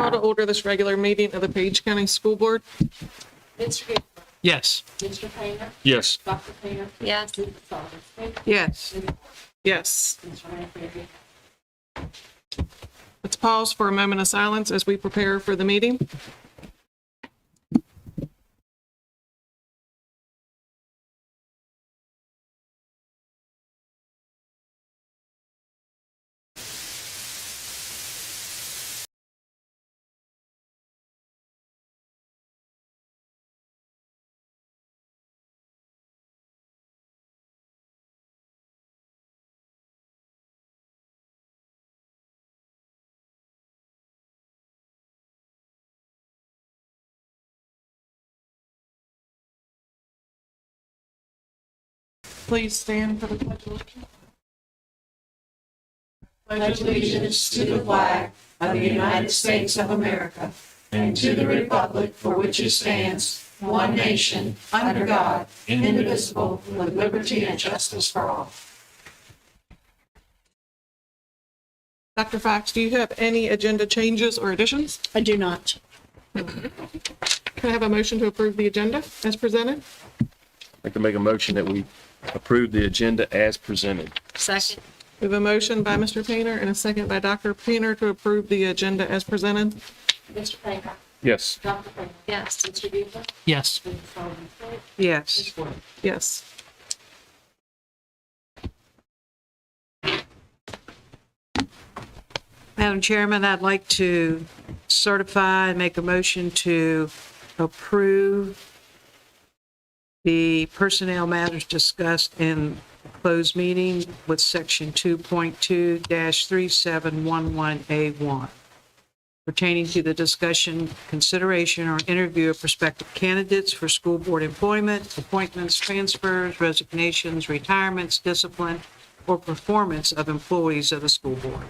Call to order this regular meeting of the Page County School Board. Mr. Gabriel. Yes. Mr. Painter. Yes. Dr. Painter. Yes. Mrs. Sullivan. Yes. Ms. Moore. Yes. Mr. Manfredi. Let's pause for a moment of silence as we prepare for the meeting. Please stand for the pledge of allegiance. Pledge allegiance to the flag of the United States of America and to the republic for which it stands, one nation, under God, indivisible, with liberty and justice for all. Dr. Fox, do you have any agenda changes or additions? I do not. Can I have a motion to approve the agenda as presented? I'd like to make a motion that we approve the agenda as presented. Second. We have a motion by Mr. Painter and a second by Dr. Painter to approve the agenda as presented. Mr. Painter. Yes. Dr. Painter. Yes. Mr. Gabriel. Yes. Mrs. Sullivan. Yes. Ms. Moore. Yes. Madam Chairman, I'd like to certify and make a motion to approve the personnel matters discussed in closed meeting with Section 2.2-3711A1 pertaining to the discussion, consideration, or interview of prospective candidates for school board employment, appointments, transfers, resignations, retirements, discipline, or performance of employees of the school board.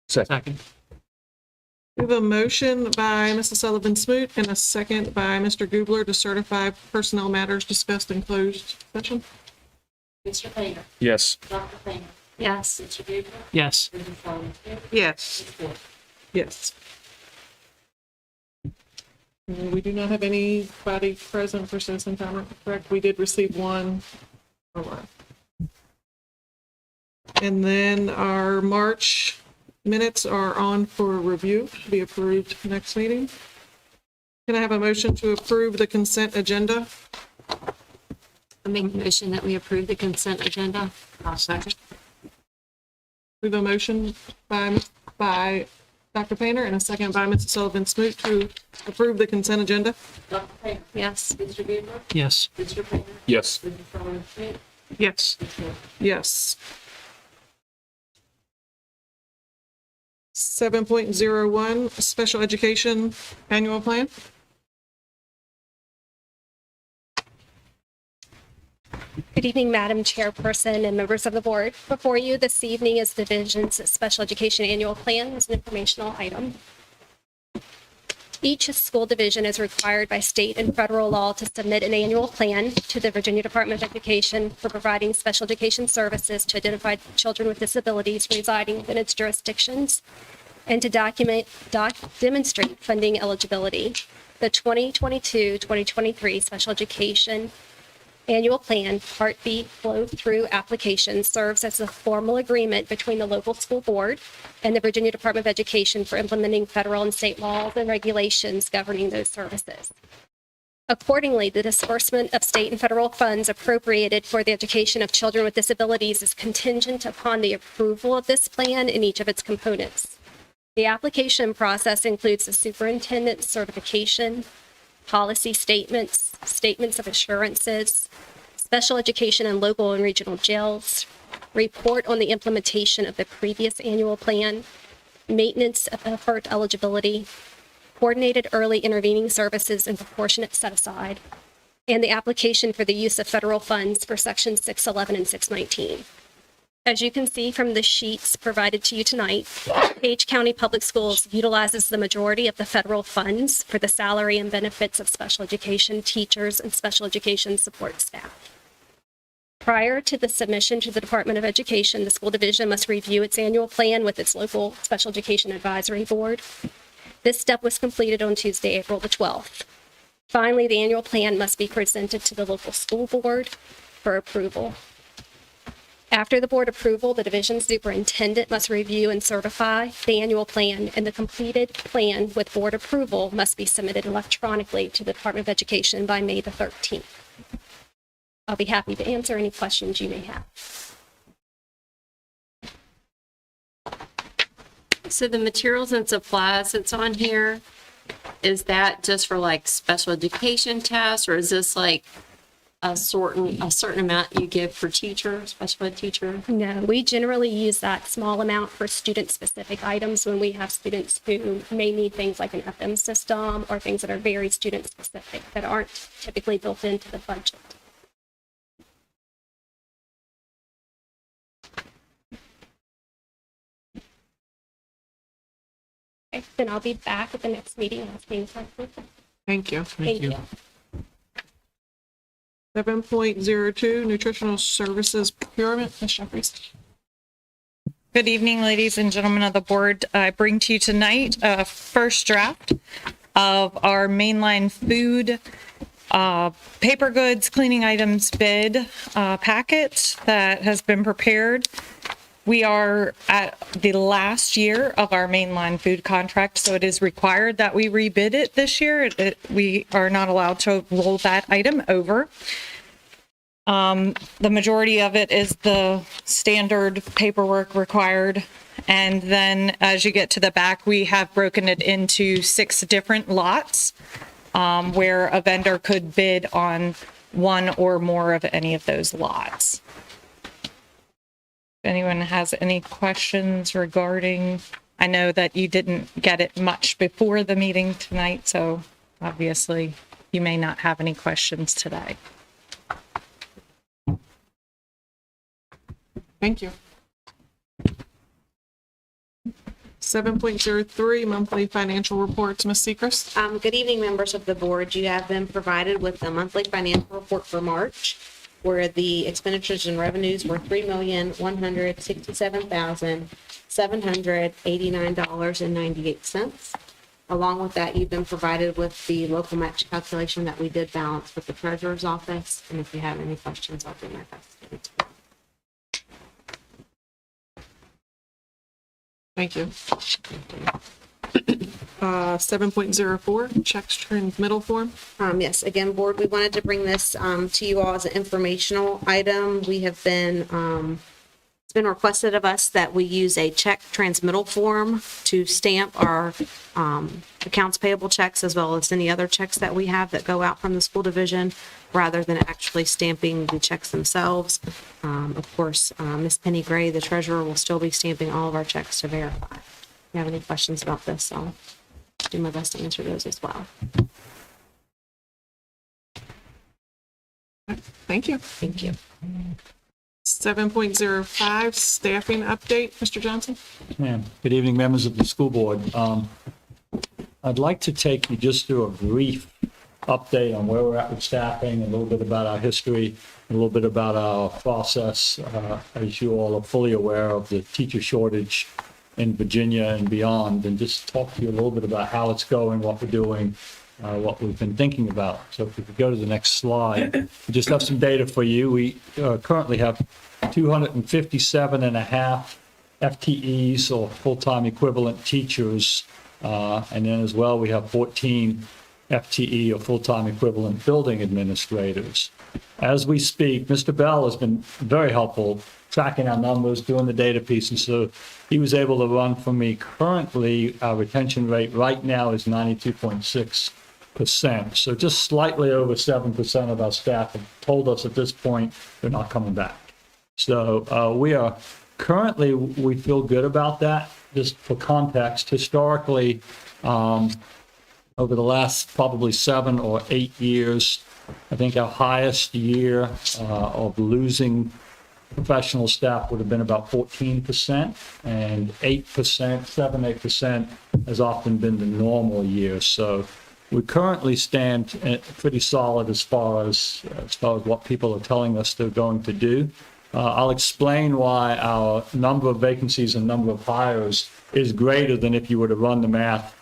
Second. We have a motion by Mrs. Sullivan Smoot and a second by Mr. Gubler to certify personnel matters discussed in closed session. Mr. Painter. Yes. Dr. Painter. Yes. Mr. Gabriel. Yes. Mrs. Sullivan. Yes. Ms. Moore. Yes. We do not have anybody present for citizen comment, correct? We did receive one. And then our March minutes are on for review to be approved next meeting. Can I have a motion to approve the consent agenda? I make a motion that we approve the consent agenda. I'll second. We have a motion by Dr. Painter and a second by Mrs. Sullivan Smoot to approve the consent agenda. Dr. Painter. Yes. Mr. Gabriel. Yes. Mr. Painter. Yes. Mrs. Sullivan. Yes. Ms. Moore. Yes. 7.01, Special Education Annual Plan. Good evening, Madam Chairperson and members of the board. Before you this evening is the division's Special Education Annual Plan as an informational item. Each school division is required by state and federal law to submit an annual plan to the Virginia Department of Education for providing special education services to identified children with disabilities residing within its jurisdictions and to demonstrate funding eligibility. The 2022-2023 Special Education Annual Plan, Part B flow-through application serves as a formal agreement between the local school board and the Virginia Department of Education for implementing federal and state laws and regulations governing those services. Accordingly, the disbursement of state and federal funds appropriated for the education of children with disabilities is contingent upon the approval of this plan in each of its components. The application process includes the superintendent's certification, policy statements, statements of assurances, special education in local and regional jails, report on the implementation of the previous annual plan, maintenance of effort eligibility, coordinated early intervening services and proportionate set-aside, and the application for the use of federal funds for Sections 611 and 619. As you can see from the sheets provided to you tonight, Page County Public Schools utilizes the majority of the federal funds for the salary and benefits of special education teachers and special education support staff. Prior to the submission to the Department of Education, the school division must review its annual plan with its local special education advisory board. This step was completed on Tuesday, April the 12th. Finally, the annual plan must be presented to the local school board for approval. After the board approval, the division superintendent must review and certify the annual plan, and the completed plan with board approval must be submitted electronically to the Department of Education by May the 13th. I'll be happy to answer any questions you may have. So the materials and supplies that's on here, is that just for like special education tests, or is this like a certain amount you give for teacher, special ed teacher? No, we generally use that small amount for student-specific items when we have students who may need things like an FM system or things that are very student-specific that aren't typically built into the budget. Okay, then I'll be back at the next meeting asking questions. Thank you. Thank you. 7.02, nutritional services procurement. Ms. Jeffries. Good evening, ladies and gentlemen of the board. I bring to you tonight a first draft of our mainline food, paper goods, cleaning items bid packet that has been prepared. We are at the last year of our mainline food contract, so it is required that we rebid it this year. We are not allowed to roll that item over. The majority of it is the standard paperwork required. And then as you get to the back, we have broken it into 6 different lots where a vendor could bid on one or more of any of those lots. If anyone has any questions regarding, I know that you didn't get it much before the meeting tonight, so obviously you may not have any questions today. Thank you. 7.03, monthly financial reports. Ms. Sechrist. Good evening, members of the board. You have been provided with the monthly financial report for March, where the expenditures and revenues were $3,167,789.98. Along with that, you've been provided with the local match calculation that we did balance with the treasurer's office. And if you have any questions, I'll do my best to answer. Thank you. 7.04, checks transmittal form. Yes, again, board, we wanted to bring this to you all as an informational item. We have been, it's been requested of us that we use a check transmittal form to stamp our accounts payable checks as well as any other checks that we have that go out from the school division, rather than actually stamping the checks themselves. Of course, Ms. Penny Gray, the treasurer, will still be stamping all of our checks to verify. If you have any questions about this, I'll do my best to answer those as well. Thank you. Thank you. 7.05, staffing update. Mr. Johnson? Ma'am, good evening, members of the school board. I'd like to take you just through a brief update on where we're at with staffing, a little bit about our history, a little bit about our process. As you all are fully aware of the teacher shortage in Virginia and beyond, and just talk to you a little bit about how it's going, what we're doing, what we've been thinking about. So if we could go to the next slide, we just have some data for you. We currently have 257 and a half FTEs, or full-time equivalent teachers, and then as well we have 14 FTE, or full-time equivalent building administrators. As we speak, Mr. Bell has been very helpful tracking our numbers, doing the data piece, and so he was able to run for me. Currently, our retention rate right now is 92.6%. So just slightly over 7% of our staff have told us at this point they're not coming back. So we are currently, we feel good about that. Just for context, historically, over the last probably 7 or 8 years, I think our highest year of losing professional staff would have been about 14%, and 8%, 7, 8% has often been the normal year. So we currently stand pretty solid as far as what people are telling us they're going to do. I'll explain why our number of vacancies and number of hires is greater than if you were to run the math,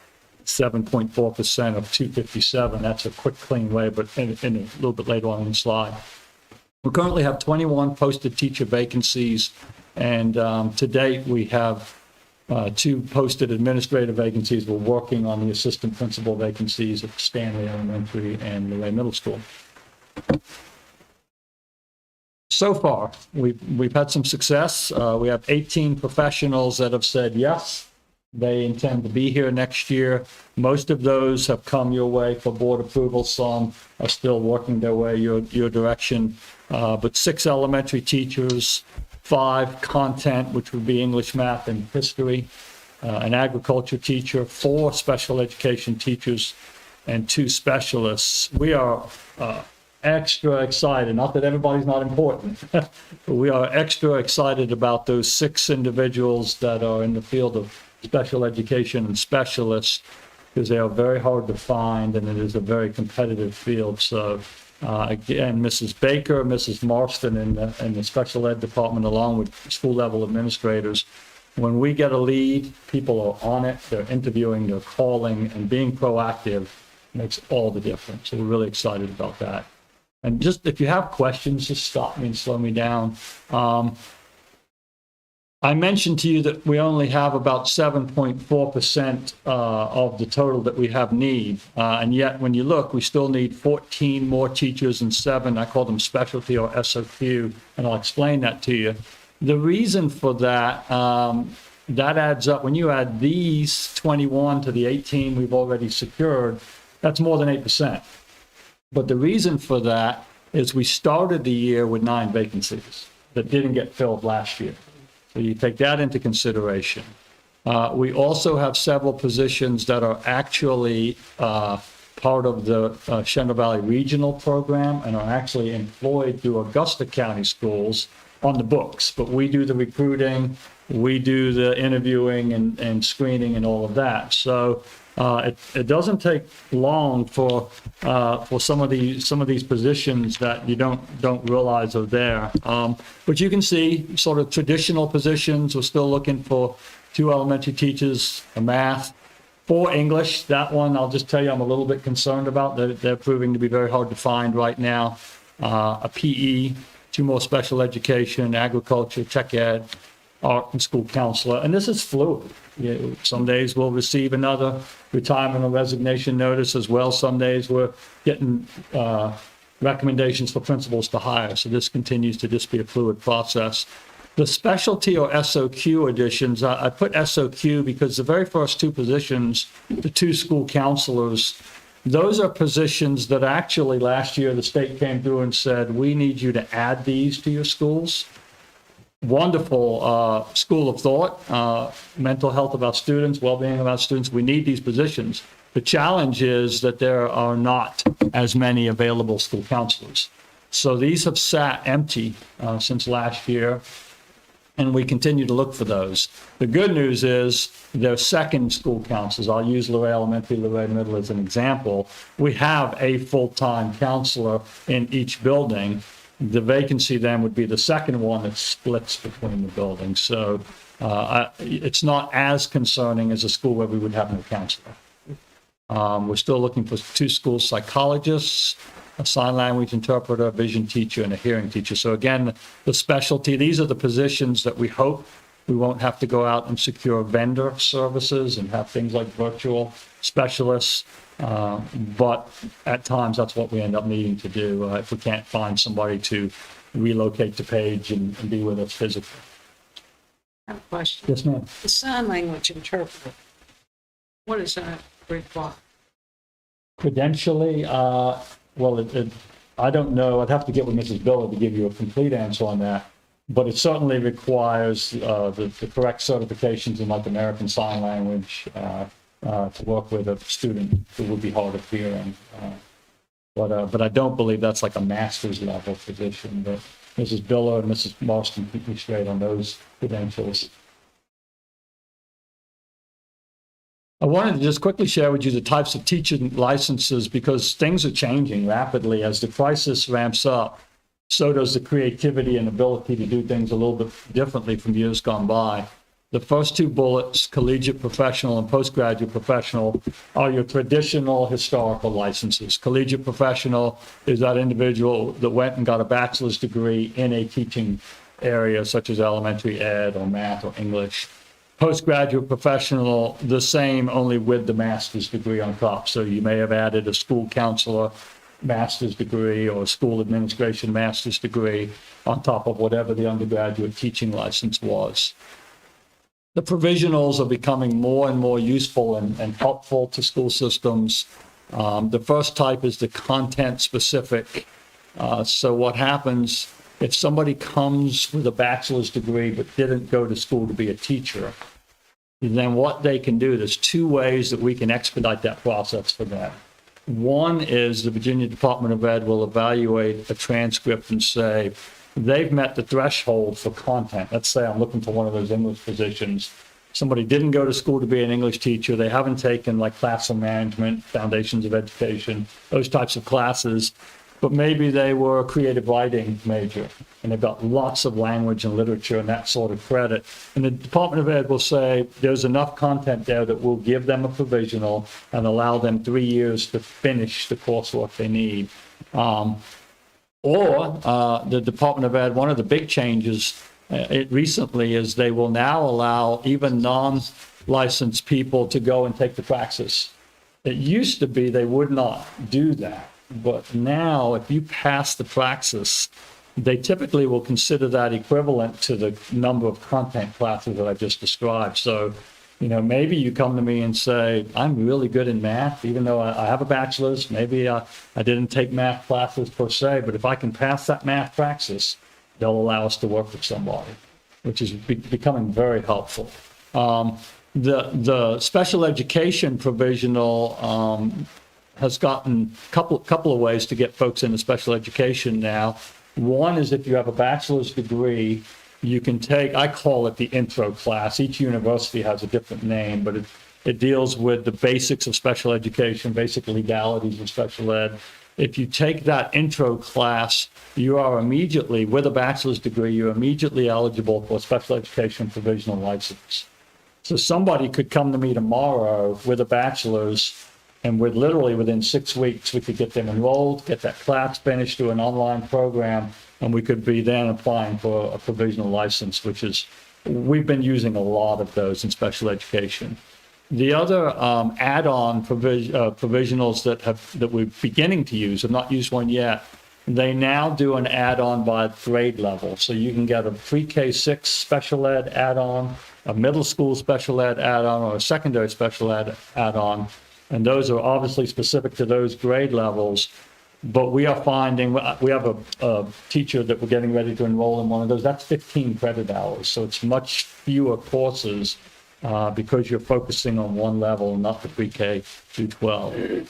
7.4% of 257. That's a quick, clean way, but in a little bit later on in the slide. We currently have 21 posted teacher vacancies, and to date, we have 2 posted administrative vacancies. We're working on the assistant principal vacancies at Stanley Elementary and Luray Middle School. So far, we've had some success. We have 18 professionals that have said yes, they intend to be here next year. Most of those have come your way for board approval. Some are still working their way your direction. But 6 elementary teachers, 5 content, which would be English, math, and history, an agriculture teacher, 4 special education teachers, and 2 specialists. We are extra excited, not that everybody's not important, but we are extra excited about those 6 individuals that are in the field of special education and specialists, because they are very hard to find and it is a very competitive field. So again, Mrs. Baker, Mrs. Marston in the special ed department, along with school level administrators, when we get a lead, people are on it, they're interviewing, they're calling, and being proactive makes all the difference. So we're really excited about that. And just, if you have questions, just stop me and slow me down. I mentioned to you that we only have about 7.4% of the total that we have need. And yet, when you look, we still need 14 more teachers and 7, I call them specialty or SOQ, and I'll explain that to you. The reason for that, that adds up. When you add these 21 to the 18 we've already secured, that's more than 8%. But the reason for that is we started the year with 9 vacancies that didn't get filled last year. So you take that into consideration. We also have several positions that are actually part of the Shenandoah Valley Regional Program and are actually employed through Augusta County Schools on the books. But we do the recruiting, we do the interviewing and screening and all of that. So it doesn't take long for some of these positions that you don't realize are there. But you can see sort of traditional positions. We're still looking for 2 elementary teachers, a math, 4 English. That one, I'll just tell you, I'm a little bit concerned about. They're proving to be very hard to find right now. A PE, 2 more special education, agriculture, tech ed, art and school counselor. And this is fluid. Some days we'll receive another retirement or resignation notice as well. Some days we're getting recommendations for principals to hire. So this continues to just be a fluid process. The specialty or SOQ additions, I put SOQ because the very first 2 positions, the 2 school counselors, those are positions that actually last year the state came through and said, we need you to add these to your schools. Wonderful school of thought, mental health of our students, well-being of our students. We need these positions. The challenge is that there are not as many available school counselors. So these have sat empty since last year, and we continue to look for those. The good news is they're second school counselors. I'll use Luray Elementary, Luray Middle as an example. We have a full-time counselor in each building. The vacancy then would be the second one that splits between the buildings. So it's not as concerning as a school where we would have no counselor. We're still looking for 2 school psychologists, a sign language interpreter, a vision teacher, and a hearing teacher. So again, the specialty, these are the positions that we hope we won't have to go out and secure vendor services and have things like virtual specialists. But at times, that's what we end up needing to do if we can't find somebody to relocate to Page and be with us physically. I have a question. Yes, ma'am. The sign language interpreter, what is that require? Credentially, well, I don't know. I'd have to get with Mrs. Biller to give you a complete answer on that. But it certainly requires the correct certifications in like American Sign Language to work with a student who would be hard of hearing. But I don't believe that's like a master's level position. But Mrs. Biller and Mrs. Marston keep me straight on those credentials. I wanted to just quickly share with you the types of teaching licenses because things are changing rapidly. As the crisis ramps up, so does the creativity and ability to do things a little bit differently from years gone by. The first two bullets, collegiate professional and postgraduate professional, are your traditional historical licenses. Collegiate professional is that individual that went and got a bachelor's degree in a teaching area such as elementary ed or math or English. Postgraduate professional, the same, only with the master's degree on top. So you may have added a school counselor master's degree or a school administration master's degree on top of whatever the undergraduate teaching license was. The provisionals are becoming more and more useful and helpful to school systems. The first type is the content specific. So what happens if somebody comes with a bachelor's degree but didn't go to school to be a teacher, then what they can do, there's two ways that we can expedite that process for them. One is the Virginia Department of Ed will evaluate a transcript and say, they've met the threshold for content. Let's say I'm looking for one of those English positions. Somebody didn't go to school to be an English teacher. They haven't taken like classroom management, foundations of education, those types of classes, but maybe they were a creative writing major and they've got lots of language and literature and that sort of credit. And the Department of Ed will say there's enough content there that will give them a provisional and allow them 3 years to finish the coursework they need. Or the Department of Ed, one of the big changes recently is they will now allow even non-licensed people to go and take the praxis. It used to be they would not do that, but now if you pass the praxis, they typically will consider that equivalent to the number of content classes that I just described. So, you know, maybe you come to me and say, I'm really good in math, even though I have a bachelor's. Maybe I didn't take math classes per se, but if I can pass that math praxis, they'll allow us to work with somebody, which is becoming very helpful. The special education provisional has gotten a couple of ways to get folks into special education now. One is if you have a bachelor's degree, you can take, I call it the intro class. Each university has a different name, but it deals with the basics of special education, basic legalities of special ed. If you take that intro class, you are immediately, with a bachelor's degree, you're immediately eligible for a special education provisional license. So somebody could come to me tomorrow with a bachelor's, and literally within 6 weeks, we could get them enrolled, get that class finished, do an online program, and we could be then applying for a provisional license, which is, we've been using a lot of those in special education. The other add-on provisionals that we're beginning to use, have not used one yet, they now do an add-on by grade level. So you can get a pre-K-6 special ed add-on, a middle school special ed add-on, or a secondary special ed add-on. And those are obviously specific to those grade levels. But we are finding, we have a teacher that we're getting ready to enroll in one of those. That's 15 credit hours. So it's much fewer courses because you're focusing on one level, not the pre-K through 12.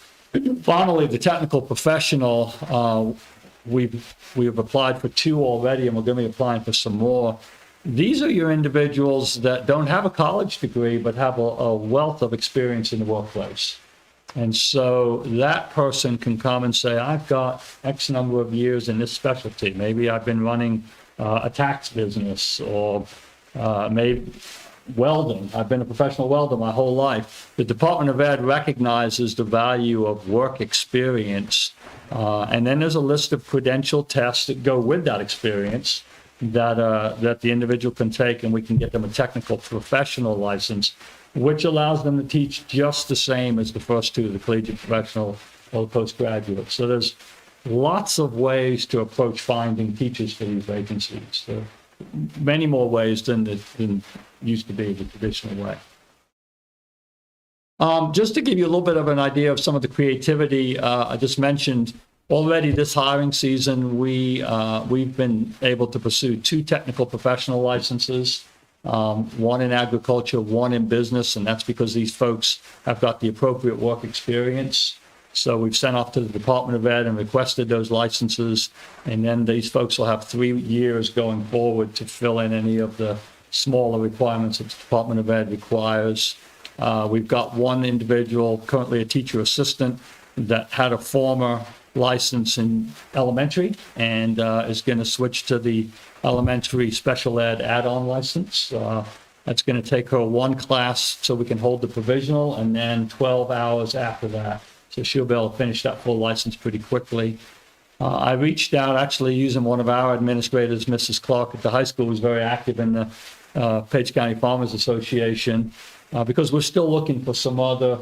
Finally, the technical professional, we've applied for 2 already, and we're going to be applying for some more. These are your individuals that don't have a college degree, but have a wealth of experience in the workplace. And so that person can come and say, I've got X number of years in this specialty. Maybe I've been running a tax business, or maybe welding. I've been a professional welder my whole life. The Department of Ed recognizes the value of work experience. And then there's a list of credential tests that go with that experience that the individual can take, and we can get them a technical professional license, which allows them to teach just the same as the first 2, the collegiate professional or the postgraduate. So there's lots of ways to approach finding teachers for these vacancies. So many more ways than used to be the traditional way. Just to give you a little bit of an idea of some of the creativity I just mentioned, already this hiring season, we've been able to pursue 2 technical professional licenses, one in agriculture, one in business, and that's because these folks have got the appropriate work experience. So we've sent off to the Department of Ed and requested those licenses, and then these folks will have 3 years going forward to fill in any of the smaller requirements that the Department of Ed requires. We've got one individual, currently a teacher assistant, that had a former license in elementary and is going to switch to the elementary special ed add-on license. That's going to take her one class so we can hold the provisional, and then 12 hours after that. So she'll be able to finish that full license pretty quickly. I reached out actually using one of our administrators, Mrs. Clark at the high school, who's very active in the Page County Farmers Association, because we're still looking for some other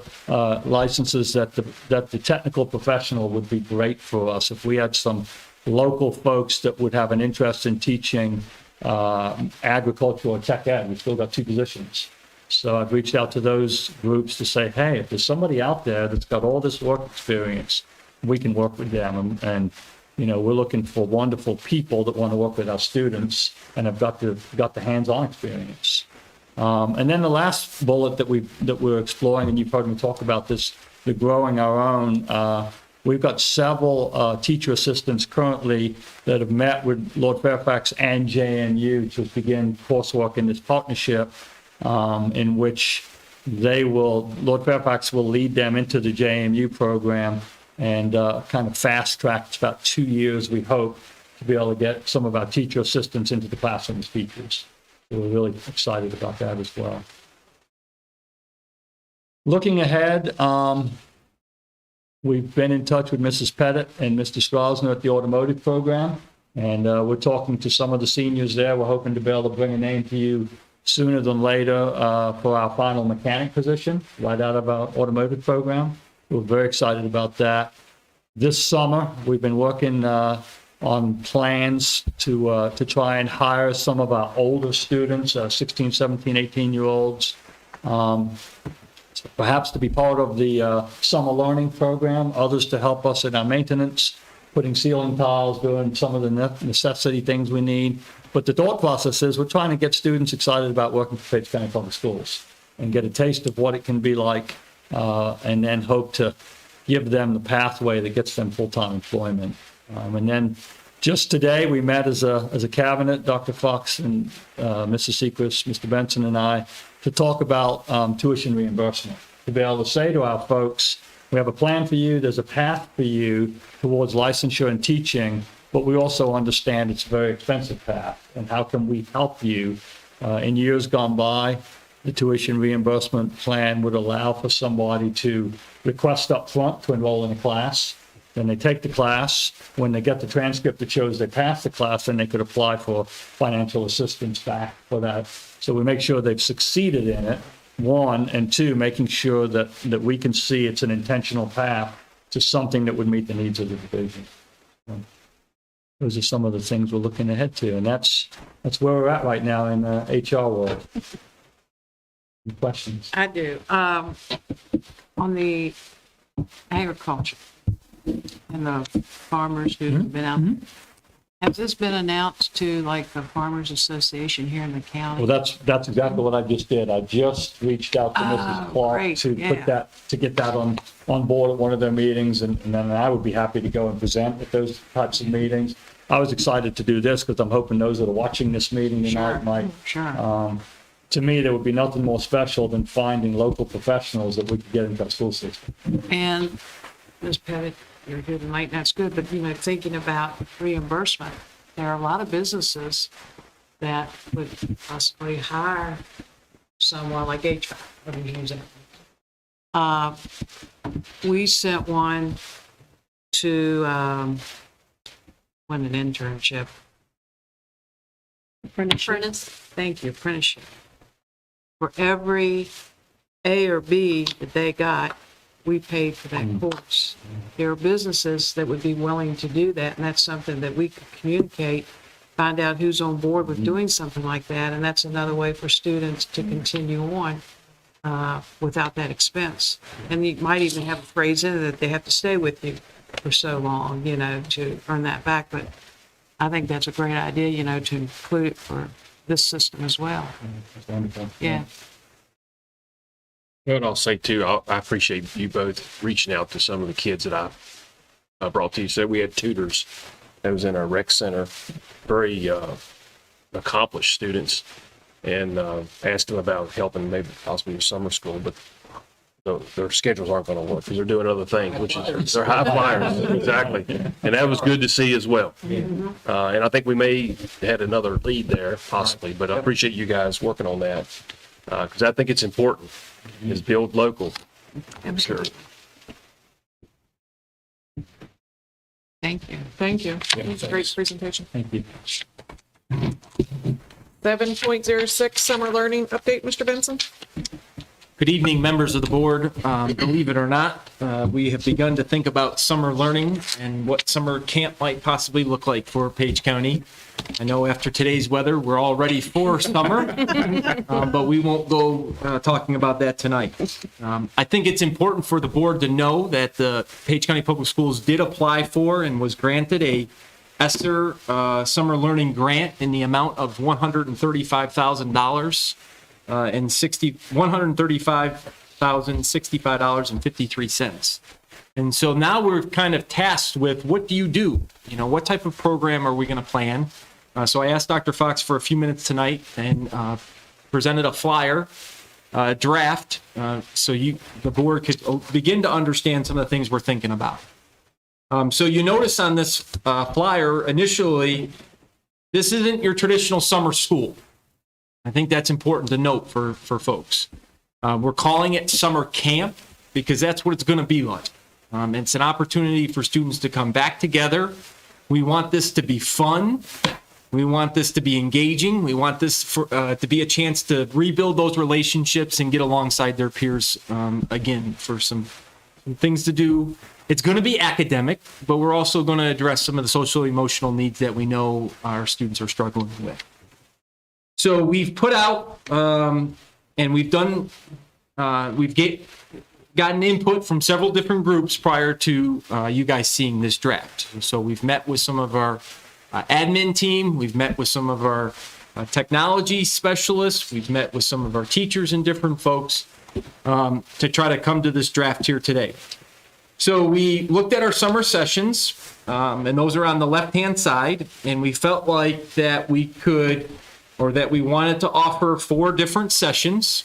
licenses that the technical professional would be great for us. If we had some local folks that would have an interest in teaching agriculture or tech ed, we've still got 2 positions. So I've reached out to those groups to say, hey, if there's somebody out there that's got all this work experience, we can work with them. And you know, we're looking for wonderful people that want to work with our students and have got the hands-on experience. And then the last bullet that we're exploring, and you've heard me talk about this, the growing our own. We've got several teacher assistants currently that have met with Lord Fairfax and JNU to begin coursework in this partnership, in which Lord Fairfax will lead them into the JMU program and kind of fast track. It's about 2 years, we hope, to be able to get some of our teacher assistants into the classroom as teachers. So we're really excited about that as well. Looking ahead, we've been in touch with Mrs. Pettit and Mr. Strasner at the automotive program, and we're talking to some of the seniors there. We're hoping to be able to bring a name to you sooner than later for our final mechanic position right out of our automotive program. We're very excited about that. This summer, we've been working on plans to try and hire some of our older students, 16, 17, 18-year-olds, perhaps to be part of the summer learning program, others to help us in our maintenance, putting ceiling tiles, doing some of the necessity things we need. But the thought process is we're trying to get students excited about working for Page County Public Schools and get a taste of what it can be like, and then hope to give them the pathway that gets them full-time employment. And then just today, we met as a cabinet, Dr. Fox and Mrs. Sechrist, Mr. Benson and I, to talk about tuition reimbursement, to be able to say to our folks, we have a plan for you, there's a path for you towards licensure and teaching, but we also understand it's a very expensive path, and how can we help you? In years gone by, the tuition reimbursement plan would allow for somebody to request up front to enroll in a class. Then they take the class. When they get the transcript that shows they passed the class, then they could apply for financial assistance back for that. So we make sure they've succeeded in it, one, and two, making sure that we can see it's an intentional path to something that would meet the needs of the division. Those are some of the things we're looking ahead to, and that's where we're at right now in the HR world. Any questions? I do. On the agriculture and the farmers who've been out, has this been announced to like the Farmers Association here in the county? Well, that's exactly what I just did. I just reached out to Mrs. Clark great, to yeah. get that on board at one of their meetings, and then I would be happy to go and present at those types of meetings. I was excited to do this because I'm hoping those that are watching this meeting tonight might. Sure. To me, there would be nothing more special than finding local professionals that we could get into our school system. And Ms. Pettit, you're here tonight, and that's good, but thinking about reimbursement, there are a lot of businesses that would possibly hire someone like HVAC. Let me use that. We sent one to an internship. Furnace. Thank you, apprenticeship. For every A or B that they got, we paid for that course. There are businesses that would be willing to do that, and that's something that we could communicate, find out who's on board with doing something like that, and that's another way for students to continue on without that expense. And you might even have a phrase in it that they have to stay with you for so long, to earn that back. But I think that's a great idea, to include it for this system as well. That's wonderful. Yeah. Well, I'll say too, I appreciate you both reaching out to some of the kids that I brought to you. So we had tutors that was in our rec center, very accomplished students. and asked them about helping maybe possibly with summer school, but their schedules aren't going to work because they're doing other things, which is they're high flyers. Exactly. And that was good to see as well. And I think we may had another lead there possibly, but I appreciate you guys working on that because I think it's important is build local. Sure. Thank you. Thank you. It was a great presentation. Thank you. 7.06 Summer Learning Update, Mr. Benson. Good evening, members of the board. Believe it or not, we have begun to think about summer learning and what summer camp might possibly look like for Page County. I know after today's weather, we're all ready for summer, but we won't go talking about that tonight. I think it's important for the board to know that the Page County Public Schools did apply for and was granted a ESSER summer learning grant in the amount of $135,000 and $135,065.53. And so now we're kind of tasked with what do you do? You know, what type of program are we going to plan? So I asked Dr. Fox for a few minutes tonight and presented a flyer, draft, so the board could begin to understand some of the things we're thinking about. So you notice on this flyer, initially, this isn't your traditional summer school. I think that's important to note for folks. We're calling it summer camp because that's what it's going to be like. It's an opportunity for students to come back together. We want this to be fun. We want this to be engaging. We want this to be a chance to rebuild those relationships and get alongside their peers again for some things to do. It's going to be academic, but we're also going to address some of the social emotional needs that we know our students are struggling with. So we've put out and we've done, gotten input from several different groups prior to you guys seeing this draft. So we've met with some of our admin team, we've met with some of our technology specialists, we've met with some of our teachers and different folks to try to come to this draft here today. So we looked at our summer sessions, and those are on the left-hand side, and we felt like that we could, or that we wanted to offer 4 different sessions.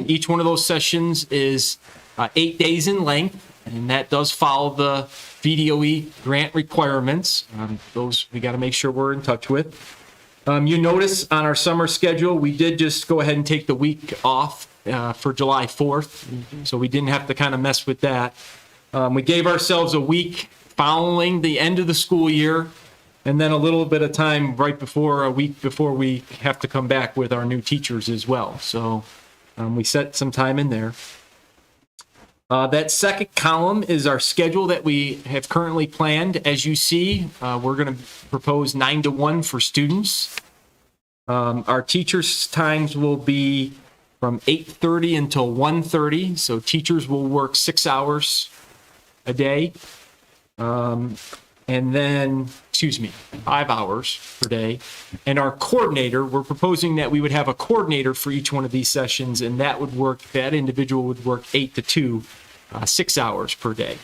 Each one of those sessions is 8 days in length, and that does follow the VDOE grant requirements. Those we got to make sure we're in touch with. You notice on our summer schedule, we did just go ahead and take the week off for July 4th, so we didn't have to kind of mess with that. We gave ourselves a week following the end of the school year, and then a little bit of time right before, a week before we have to come back with our new teachers as well. So we set some time in there. That second column is our schedule that we have currently planned. As you see, we're going to propose 9 to 1 for students. Our teachers' times will be from 8:30 until 1:30. So teachers will work 6 hours a day. And then, 5 hours per day. And our coordinator, we're proposing that we would have a coordinator for each one of these sessions, and that individual would work 8 to 2, 6 hours per day.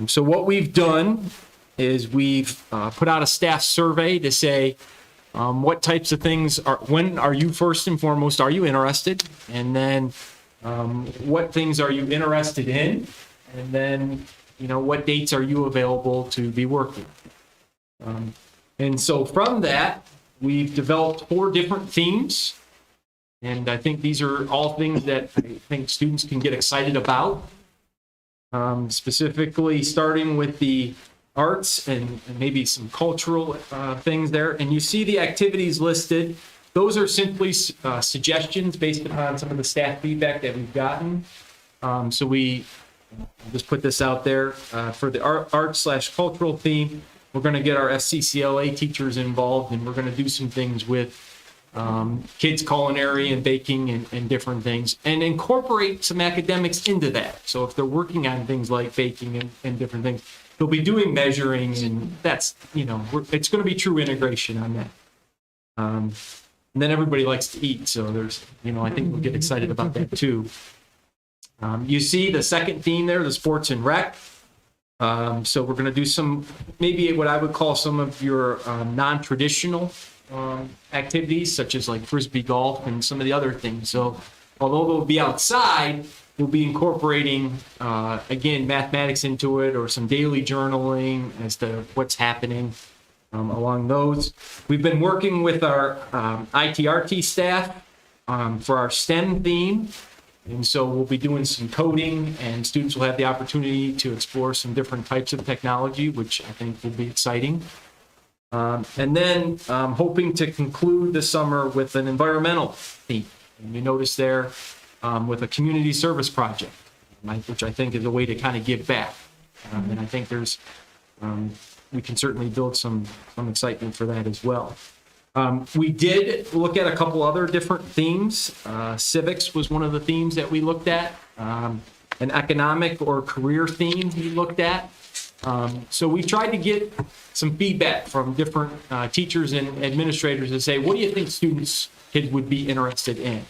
So what we've done is we've put out a staff survey to say what types of things when are you first and foremost, are you interested? And then what things are you interested in? And then, what dates are you available to be working? And so from that, we've developed 4 different themes. And I think these are all things that I think students can get excited about. Specifically starting with the arts and maybe some cultural things there. And you see the activities listed. Those are simply suggestions based upon some of the staff feedback that we've gotten. So we just put this out there for the art/cultural theme. We're going to get our SCCLA teachers involved, and we're going to do some things with kids culinary and baking and different things, and incorporate some academics into that. So if they're working on things like baking and different things, they'll be doing measuring, and that's, it's going to be true integration on that. And then everybody likes to eat, so there's, I think we'll get excited about that too. You see the second theme there, the sports and rec. So we're going to do some, maybe what I would call some of your non-traditional activities such as like frisbee golf and some of the other things. So although they'll be outside, we'll be incorporating, again, mathematics into it or some daily journaling as to what's happening along those. We've been working with our ITRT staff for our STEM theme. And so we'll be doing some coding, and students will have the opportunity to explore some different types of technology, which I think will be exciting. And then hoping to conclude the summer with an environmental theme. And you notice there with a community service project, which I think is a way to kind of give back. And I think we can certainly build some excitement for that as well. We did look at a couple other different themes. Civics was one of the themes that we looked at. An economic or career theme we looked at. So we tried to get some feedback from different teachers and administrators to say, what do you think kids would be interested in?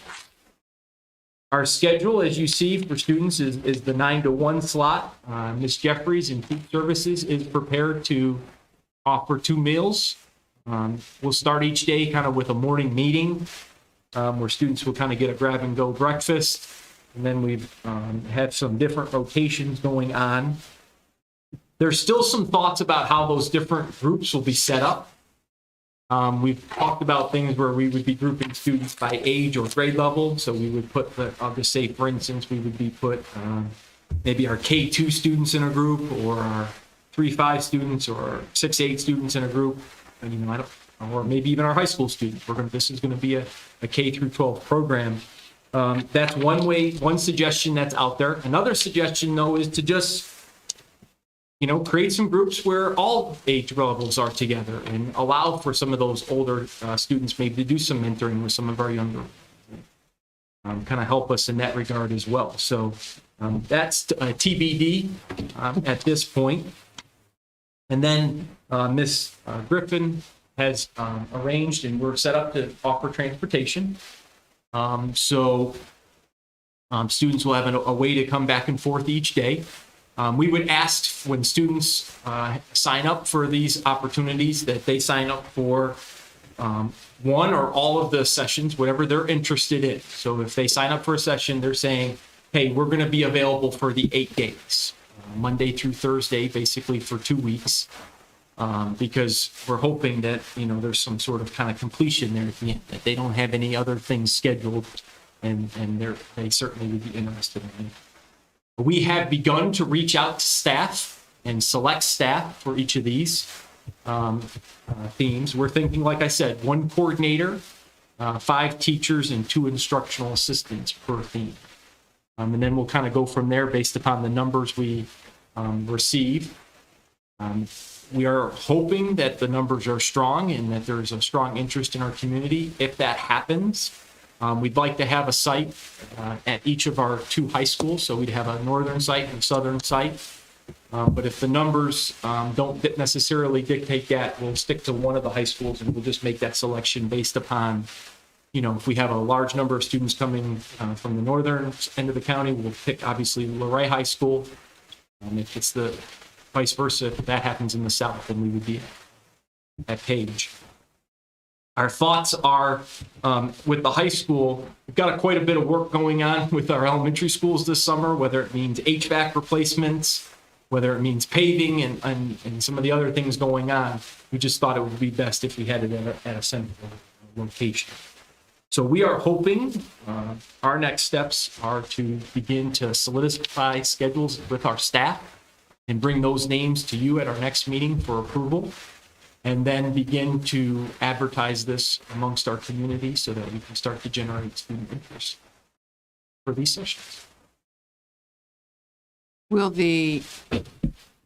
Our schedule, as you see, for students is the 9 to 1 slot. Ms. Jeffries in Food Services is prepared to offer 2 meals. We'll start each day kind of with a morning meeting where students will kind of get a grab-and-go breakfast. And then we have some different rotations going on. There's still some thoughts about how those different groups will be set up. We've talked about things where we would be grouping students by age or grade level. So we would put, I'll just say, for instance, we would be maybe our K2 students in a group, or our 3-5 students, or 6-8 students in a group. And, or maybe even our high school students. This is going to be a K through 12 program. That's one suggestion that's out there. Another suggestion, though, is to just create some groups where all age levels are together and allow for some of those older students maybe to do some mentoring with some of our younger, kind of help us in that regard as well. So that's TBD at this point. And then Ms. Griffin has arranged, and we're set up to offer transportation. So students will have a way to come back and forth each day. We would ask when students sign up for these opportunities that they sign up for one or all of the sessions, whatever they're interested in. So if they sign up for a session, they're saying, hey, we're going to be available for the 8 days, Monday through Thursday, basically for 2 weeks, because we're hoping that, there's some sort of kind of completion there at the end, that they don't have any other things scheduled, and they certainly would be interested in it. We have begun to reach out to staff and select staff for each of these themes. We're thinking, like I said, 1 coordinator, 5 teachers, and 2 instructional assistants per theme. And then we'll kind of go from there based upon the numbers we receive. We are hoping that the numbers are strong and that there's a strong interest in our community. If that happens, we'd like to have a site at each of our 2 high schools. So we'd have a northern site and a southern site. But if the numbers don't necessarily dictate that, we'll stick to one of the high schools, and we'll just make that selection based upon, if we have a large number of students coming from the northern end of the county, we'll pick obviously Luray High School. If it's the vice versa, if that happens in the south, then we would be at Page. Our thoughts are with the high school, we've got quite a bit of work going on with our elementary schools this summer, whether it means HVAC replacements, whether it means paving and some of the other things going on. We just thought it would be best if we had it at a central location. So we are hoping our next steps are to begin to solidify schedules with our staff and bring those names to you at our next meeting for approval, and then begin to advertise this amongst our community so that we can start to generate student interest for these sessions. Will the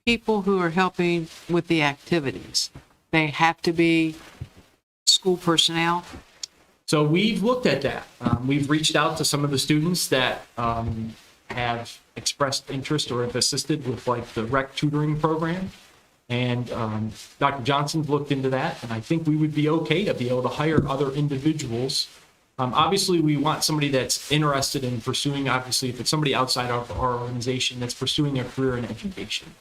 people who are helping with the activities, they have to be school personnel? So we've looked at that. We've reached out to some of the students that have expressed interest or have assisted with like the rec tutoring program. And Dr. Johnson's looked into that, and I think we would be okay to be able to hire other individuals. Obviously, we want somebody that's interested in pursuing, obviously, if it's somebody outside of our organization that's pursuing a career in education.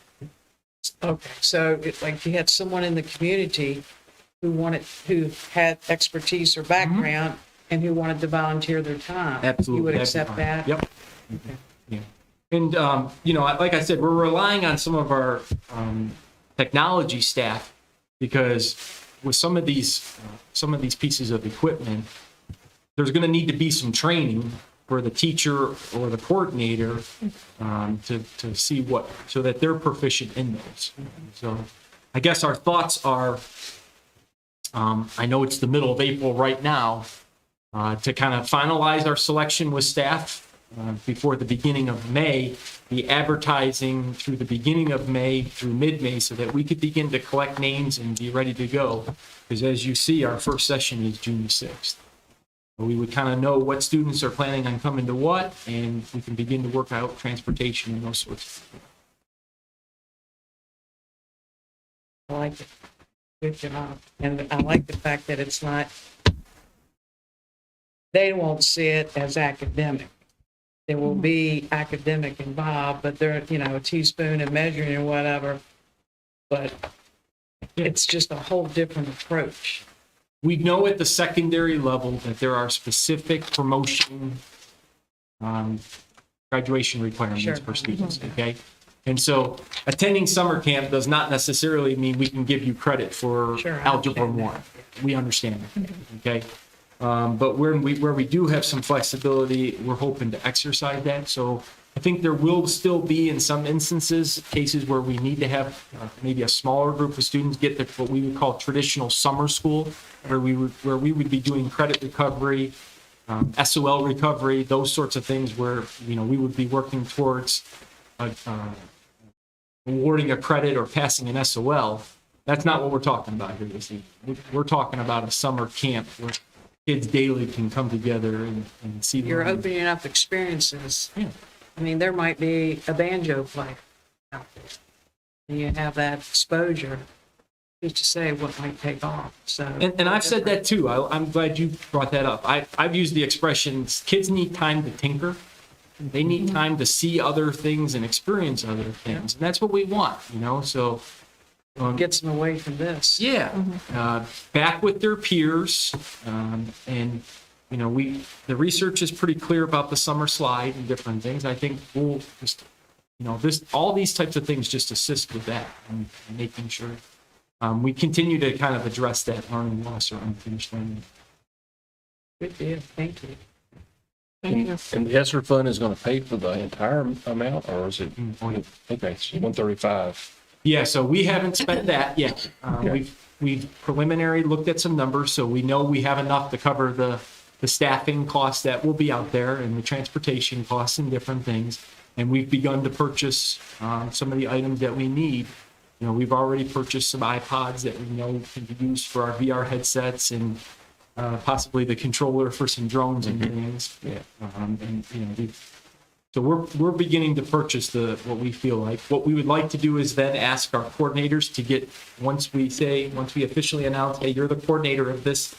Okay, so like you had someone in the community who had expertise or background and who wanted to volunteer their time. Absolutely. You would that'd be accept fine. that? Yep. Yeah. And, like I said, we're relying on some of our technology staff because with some of these pieces of equipment, there's going to need to be some training for the teacher or the coordinator to see so that they're proficient in those. So I guess our thoughts are, I know it's the middle of April right now, to kind of finalize our selection with staff before the beginning of May, the advertising through the beginning of May through mid-May so that we could begin to collect names and be ready to go. Because as you see, our first session is June 6th. We would kind of know what students are planning on coming to what, and we can begin to work out transportation and those sorts of things. I like it. Good job. And I like the fact that it's not, they won't see it as academic. There will be academic involved, but they're, a teaspoon and measuring or whatever. But it's just a whole different approach. We know at the secondary level that there are specific promotion, graduation requirements Sure. for students, okay? And so attending summer camp does not necessarily mean we can give you credit for Sure, I Algebra understand 1. We understand that, okay? But where we do have some flexibility, we're hoping to exercise that. So I think there will still be, in some instances, cases where we need to have maybe a smaller group of students get what we would call traditional summer school, where we would be doing credit recovery, SOL recovery, those sorts of things where, we would be working towards awarding a credit or passing an SOL. That's not what we're talking about here this evening. We're talking about a summer camp where kids daily can come together and see. You're opening up experiences. Yeah. I mean, there might be a banjo player out there. And you have that exposure just to say what might take off. So, And I've said that too. I'm glad you brought that up. I've used the expressions, kids need time to tinker. They need time to see other things and experience other things. And that's what we want, so. gets them away from this. Yeah, back with their peers, and the research is pretty clear about the summer slide and different things. I think we'll just, all these types of things just assist with that and making sure we continue to kind of address that learning loss or unfinished learning. Good deal. Thank you. Thank you. And the ESSER fund is going to pay for the entire amount, or is it? Okay, it's 135. Yeah, so we haven't spent that yet. We've preliminary looked at some numbers, so we know we have enough to cover the staffing costs that will be out there and the transportation costs and different things. And we've begun to purchase some of the items that we need. We've already purchased some iPods that we know can be used for our VR headsets and possibly the controller for some drones and things. Yeah. So we're beginning to purchase what we feel like. What we would like to do is then ask our coordinators to get, once we officially announce, hey, you're the coordinator of this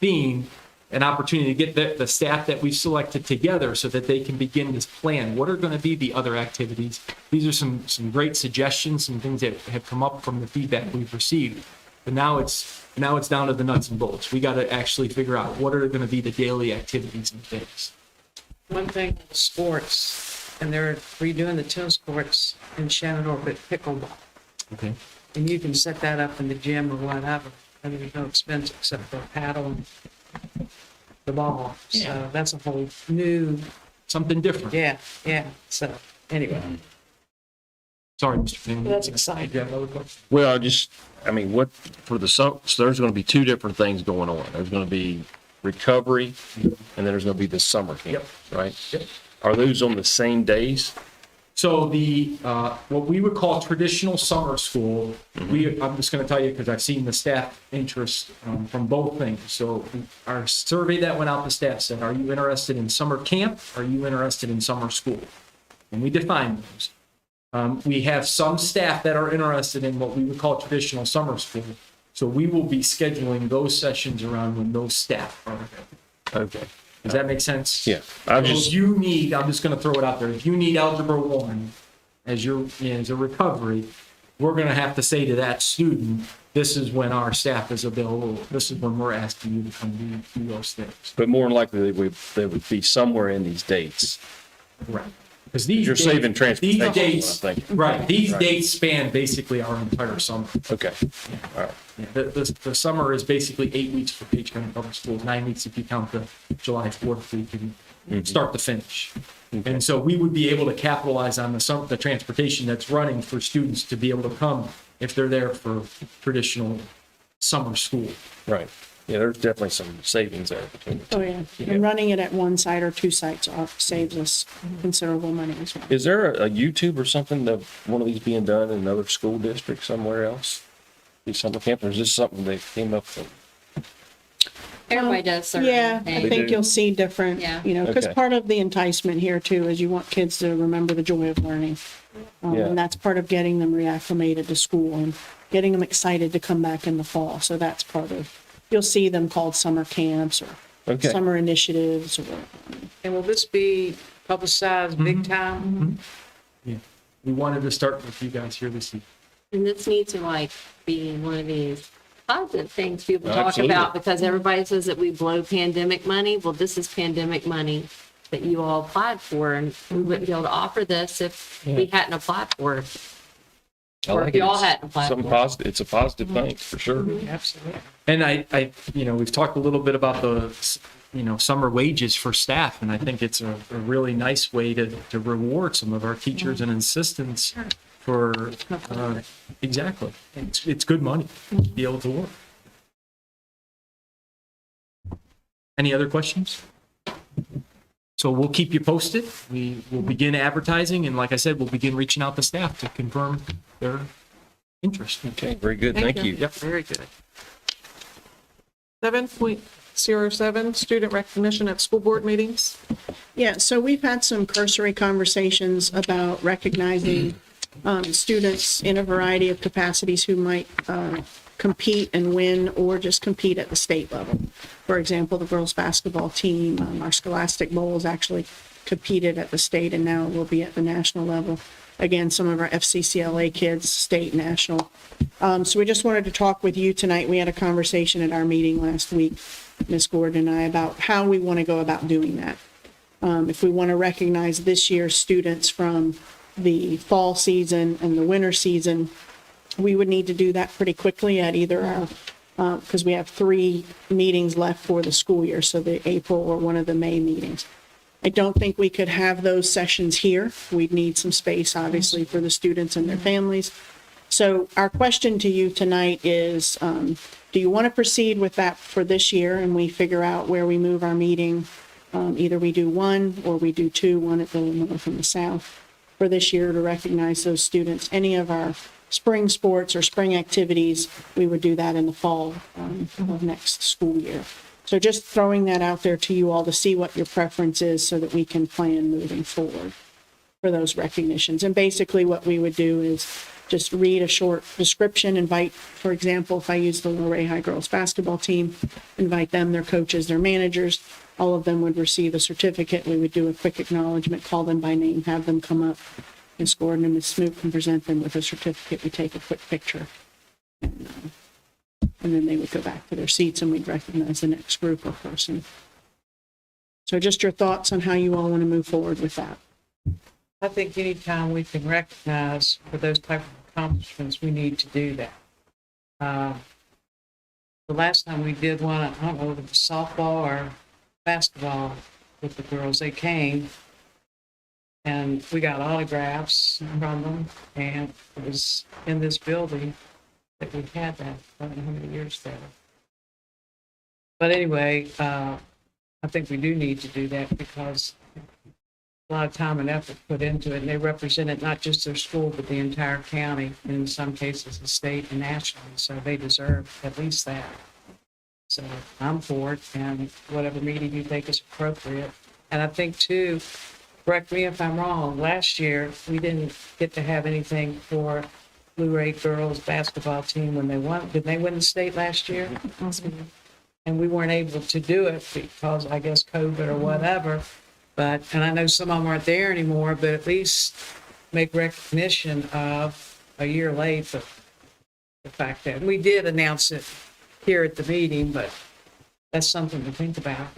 theme, an opportunity to get the staff that we've selected together so that they can begin this plan. What are going to be the other activities? These are some great suggestions, some things that have come up from the feedback we've received. But now it's down to the nuts and bolts. We got to actually figure out what are going to be the daily activities and things. One thing, sports, and they're redoing the tennis courts in Shenandoah, but pickleball. Okay. And you can set that up in the gym or whatever. And there's no expense except for a paddle and the ball. So that's a whole new, Something different. yeah. So anyway, Sorry, Mr. Finn. that's exciting. Well, what for the so there's going to be two different things going on. There's going to be recovery, and then there's going to be the summer camp, right? Yep. Are those on the same days? So the what we would call traditional summer school, I'm just going to tell you because I've seen the staff interest from both things. So our survey that went out to staff said, are you interested in summer camp? Are you interested in summer school? And we defined those. We have some staff that are interested in what we would call traditional summer school. So we will be scheduling those sessions around when those staff are available. Okay. Does that make sense? Yeah. I'm just going to throw it out there. If you need Algebra 1 as a recovery, we're going to have to say to that student, this is when our staff is available. This is when we're asking you to come do those things. But more than likely, they would be somewhere in these dates. Right. Because these You're saving transportation, These is what I'm dates, thinking. right, these Right. dates span basically our entire summer. Okay, all right. Yeah, the summer is basically 8 weeks for Page County Public Schools, 9 weeks if you count the July 4th week and start to finish. And so we would be able to capitalize on the transportation that's running for students to be able to come if they're there for traditional summer school. Right. Yeah, there's definitely some savings there between the two. Oh, yeah. And running it at one site or two sites saves us considerable money as well. Is there a YouTube or something of one of these being done in another school district somewhere else? These summer camps, or is this something they came up with? Everybody does certain Yeah, I things. think you'll see different, Yeah. because Okay. part of the enticement here too is you want kids to remember the joy of learning. Yeah. And that's part of getting them reacclimated to school and getting them excited to come back in the fall. So that's part of, you'll see them called summer camps or Okay. summer initiatives or, And will this be publicized big time? Yeah. We wanted to start with you guys here this evening. And this needs to like be one of these positive things people talk Absolutely. about because everybody says that we blow pandemic money. Well, this is pandemic money that you all applied for, and we wouldn't be able to offer this if we hadn't applied for it. I Or like if you it. all It's hadn't applied something for it. positive. It's a positive thing, for sure. Absolutely. And we've talked a little bit about the, summer wages for staff, and I think it's a really nice way to reward some of our teachers and assistants for, exactly. It's good money to be able to work. Any other questions? So we'll keep you posted. We will begin advertising, and like I said, we'll begin reaching out to staff to confirm their interest. Okay, very good. Thank you. Yep. Very good. 7.07, student recognition at school board meetings. yeah, so we've had some cursory conversations about recognizing students in a variety of capacities who might compete and win or just compete at the state level. For example, the girls' basketball team, our Scholastic Bowls actually competed at the state and now will be at the national level. Again, some of our FCCLA kids, state, national. So we just wanted to talk with you tonight. We had a conversation at our meeting last week, Ms. Gordon and I, about how we want to go about doing that. If we want to recognize this year's students from the fall season and the winter season, we would need to do that pretty quickly at either our, because we have 3 meetings left for the school year, so the April or one of the May meetings. I don't think we could have those sessions here. We'd need some space, obviously, for the students and their families. So our question to you tonight is, do you want to proceed with that for this year and we figure out where we move our meeting? Either we do 1 or we do 2, one at the north and the south for this year to recognize those students. Any of our spring sports or spring activities, we would do that in the fall of next school year. So just throwing that out there to you all to see what your preference is so that we can plan moving forward for those recognitions. And basically what we would do is just read a short description, invite, for example, if I use the Luray High girls basketball team, invite them, their coaches, their managers, all of them would receive a certificate. We would do a quick acknowledgement, call them by name, have them come up. Ms. Gordon and Ms. Smoot can present them with a certificate. We take a quick picture. And then they would go back to their seats and we'd recognize the next group or person. So just your thoughts on how you all want to move forward with that. I think anytime we can recognize for those type of accomplishments, we need to do that. The last time we did one, I don't know if it was softball or basketball with the girls, they came and we got autographs from them, and it was in this building that we had that, I don't know how many years ago. But anyway, I think we do need to do that because a lot of time and effort put into it, and they represented not just their school, but the entire county, and in some cases, the state and nationally, so they deserve at least that. So I'm for it, and whatever meeting you think is appropriate. And I think too, correct me if I'm wrong, last year, we didn't get to have anything for Luray girls basketball team when they won. Did they win the state last year? And we weren't able to do it because, I guess, COVID or whatever. But, and I know some of them aren't there anymore, but at least make recognition of a year late, but the fact that, we did announce it here at the meeting, but that's something to think about.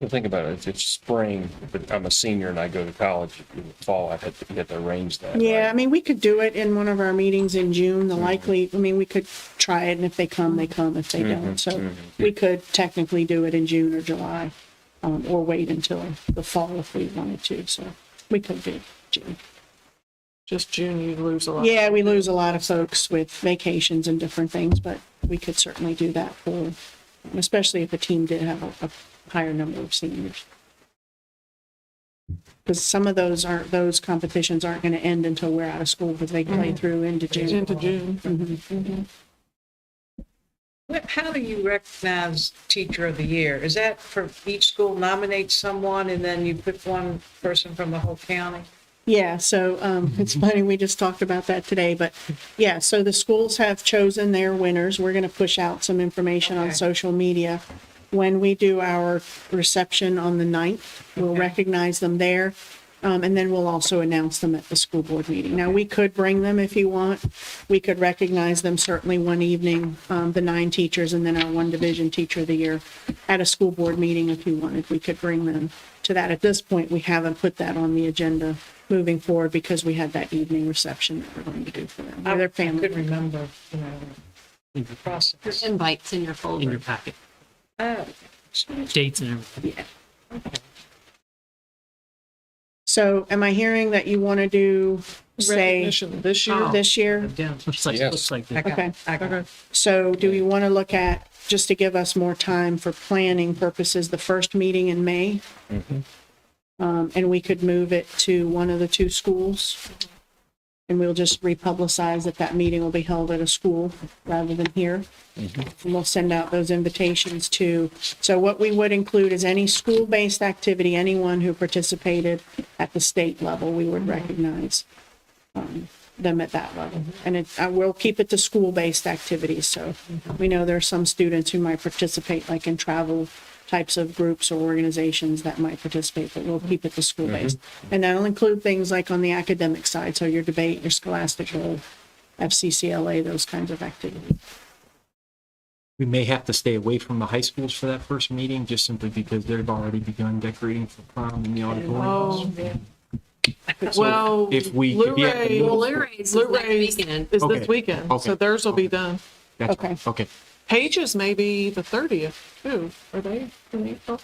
Well, think about it, if it's spring, but I'm a senior and I go to college in the fall, I'd have to, you have to arrange that. Yeah, I right? mean, we could do it in one of our meetings in June, the likely, I mean, we could try it, and if they come, they come, if they don't. So we could technically do it in June or July, or wait until the fall if we wanted to, so we could do June. Just June, you lose a lot. Yeah, we lose a lot of folks with vacations and different things, but we could certainly do that for, especially if a team did have a higher number of seniors. Because some of those competitions aren't going to end until we're out of school, because they play through into June. Into June. Mhm. How do you recognize Teacher of the Year? Is that for each school nominates someone and then you pick one person from the whole county? Yeah, so it's funny, we just talked about that today, but yeah, so the schools have chosen their winners. We're going to push out some information on Okay. social media. When we do our reception on the 9th, we'll recognize them there, and then we'll also announce them at the school board meeting. Now, we could bring them if you want. We could recognize them certainly one evening, the 9 teachers, and then our 1 division Teacher of the Year at a school board meeting if you wanted. We could bring them to that. At this point, we haven't put that on the agenda moving forward because we had that evening reception that we're going to do for them. I Their could family. remember, the process. There's invites in your folder. In your packet, Oh, dates and everything. So am I hearing that you want to do, say, Recognition this year. Oh. this year? Yeah, looks like, Yes. looks like I that. got Okay. it. I got it. So do we want to look at, just to give us more time for planning purposes, the first meeting in May? And we could move it to one of the 2 schools? And we'll just republicize that that meeting will be held at a school rather than here. And we'll send out those invitations to, so what we would include is any school-based activity, anyone who participated at the state level, we would recognize them at that level. And we'll keep it to school-based activities, so we know there are some students who might participate like in travel types of groups or organizations that might participate, but we'll keep it to school-based. And that'll include things like on the academic side, so your debate, your scholastic role, FCCLA, those kinds of activities. We may have to stay away from the high schools for that first meeting, just simply because they've already begun decorating for prom in the auditorium. Oh, So well, if we could be at the Luray- middle- Blu-rays is Blu-rays next weekend. is Okay. this weekend, so Okay. theirs will be done. That's Okay. fine. Okay. Pages may be the 30th too. Are they in April?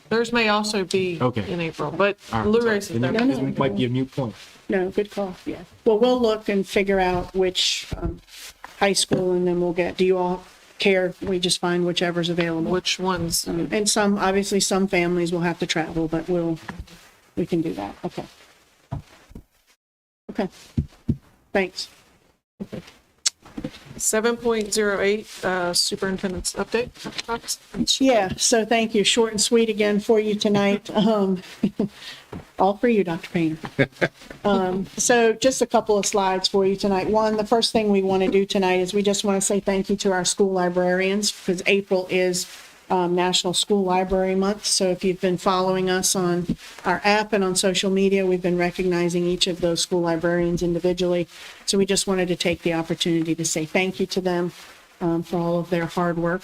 Theirs may also be Okay. in April, but All right. Blu-rays is Then there. it might be a mute point. No, good call, yeah. Well, we'll look and figure out which high school, and then we'll get, do you all care? We just find whichever's available. Which ones? And some, obviously, some families will have to travel, but we can do that, okay. Okay, thanks. 7.08, superintendent's update. Talks. Yeah, so thank you. Short and sweet again for you tonight. All for you, Dr. Painter. So just a couple of slides for you tonight. One, the first thing we want to do tonight is we just want to say thank you to our school librarians, because April is National School Library Month. So if you've been following us on our app and on social media, we've been recognizing each of those school librarians individually. So we just wanted to take the opportunity to say thank you to them for all of their hard work.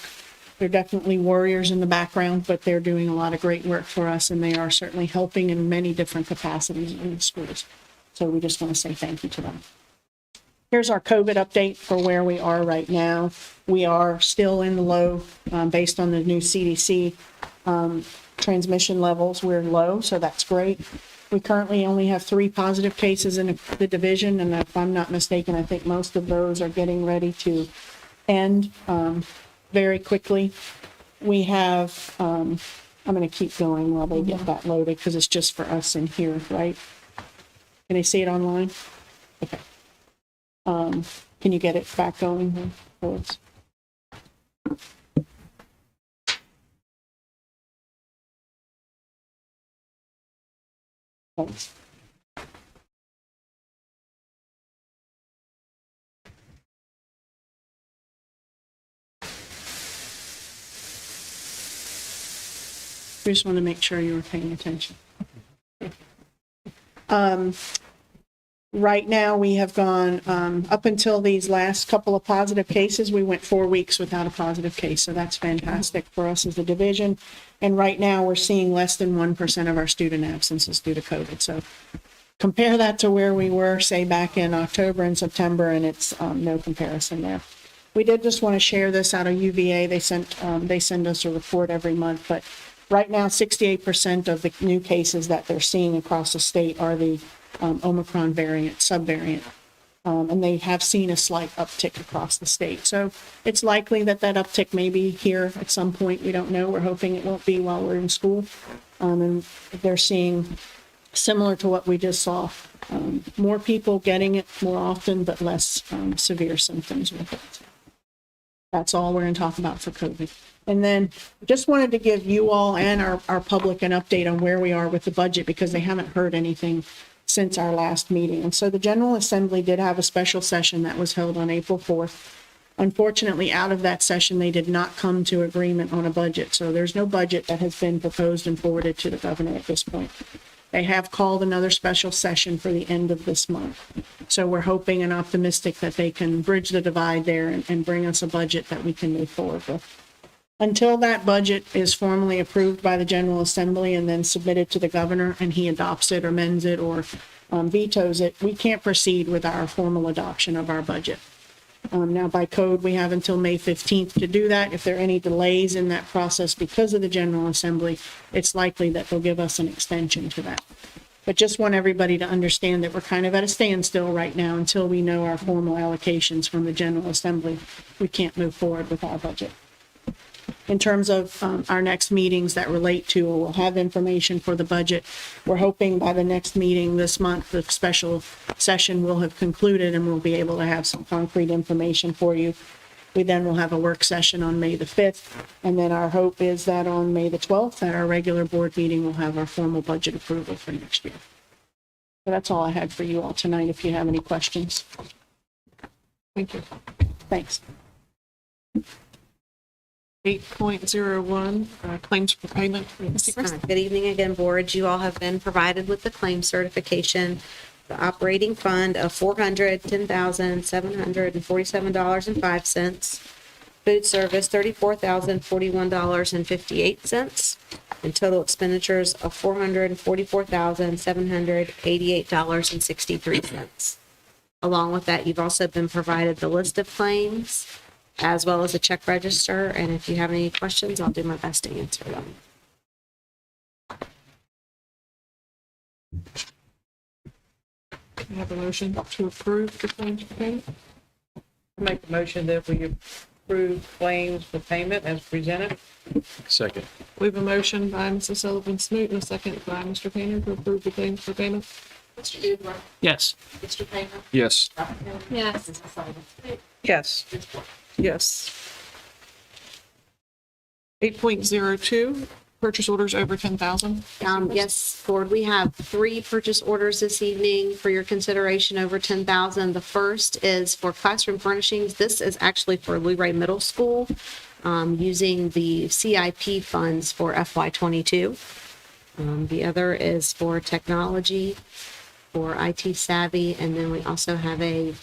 They're definitely warriors in the background, but they're doing a lot of great work for us, and they are certainly helping in many different capacities in the schools. So we just want to say thank you to them. Here's our COVID update for where we are right now. We are still in the low, based on the new CDC transmission levels. We're low, so that's great. We currently only have 3 positive cases in the division, and if I'm not mistaken, I think most of those are getting ready to end very quickly. We have, I'm going to keep going while they get that loaded, because it's just for us in here, right? Can they see it online? Okay. Can you get it back going then for us? Thanks. We just want to make sure you were paying attention. Right now, we have gone, up until these last couple of positive cases, we went 4 weeks without a positive case. So that's fantastic for us as a division. And right now, we're seeing less than 1% of our student absences due to COVID. So compare that to where we were, say, back in October and September, and it's no comparison there. We did just want to share this out of UVA. They send us a report every month, but right now, 68% of the new cases that they're seeing across the state are the Omicron variant, subvariant. And they have seen a slight uptick across the state. So it's likely that that uptick may be here at some point. We don't know. We're hoping it won't be while we're in school. And they're seeing similar to what we just saw. More people getting it more often, but less severe symptoms with it. That's all we're going to talk about for COVID. And then just wanted to give you all and our public an update on where we are with the budget because they haven't heard anything since our last meeting. And so the General Assembly did have a special session that was held on April 4th. Unfortunately, out of that session, they did not come to agreement on a budget. So there's no budget that has been proposed and forwarded to the governor at this point. They have called another special session for the end of this month. So we're hoping and optimistic that they can bridge the divide there and bring us a budget that we can move forward with. Until that budget is formally approved by the General Assembly and then submitted to the governor and he adopts it or amends it or vetoes it, we can't proceed with our formal adoption of our budget. Now, by code, we have until May 15th to do that. If there are any delays in that process because of the General Assembly, it's likely that they'll give us an extension to that. But just want everybody to understand that we're kind of at a standstill right now until we know our formal allocations from the General Assembly. We can't move forward with our budget. In terms of our next meetings that relate to, or we'll have information for the budget. We're hoping by the next meeting this month, the special session will have concluded and we'll be able to have some concrete information for you. We then will have a work session on May the 5th. And then our hope is that on May the 12th, at our regular board meeting, we'll have our formal budget approval for next year. So that's all I had for you all tonight, if you have any questions. Thank you. Thanks. 8.01, claims for payment. Good evening again, board. You all have been provided with the claim certification, the operating fund of $410,747.05, food service $34,041.58, and total expenditures of $444,788.63. Along with that, you've also been provided the list of claims, as well as a check register, and if you have any questions, I'll do my best to answer them. Can I have a motion to approve the claims for payment? Make the motion that we approve claims for payment as presented. Second. We have a motion by Mrs. Sullivan Smoot and a second by Mr. Painter to approve the claims for payment. Mr. Bidwell. Yes. Mr. Painter. Yes. Dr. Hill. Yes. Mrs. Sullivan Smith. Yes. Ms. White. Yes. 8.02, purchase orders over 10,000. Yes, board, we have 3 purchase orders this evening for your consideration over 10,000. The first is for classroom furnishings. This is actually for Luray Middle School, using the CIP funds for FY22. The other is for technology, for IT Savvy, and then we also have a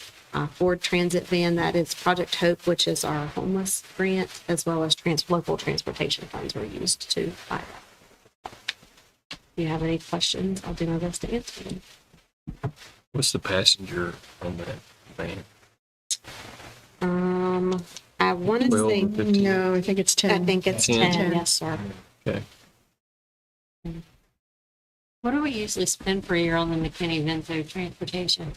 Ford Transit van that is Project Hope, which is our homeless grant, as well as local transportation funds were used to buy that. If you have any questions, I'll do my best to answer them. What's the passenger on that van? I want to 12 say, or 15? No, I think it's 10. I think it's 10. 10, yes, sir. Okay. What do we usually spend per year on the McKinney-Vento transportation?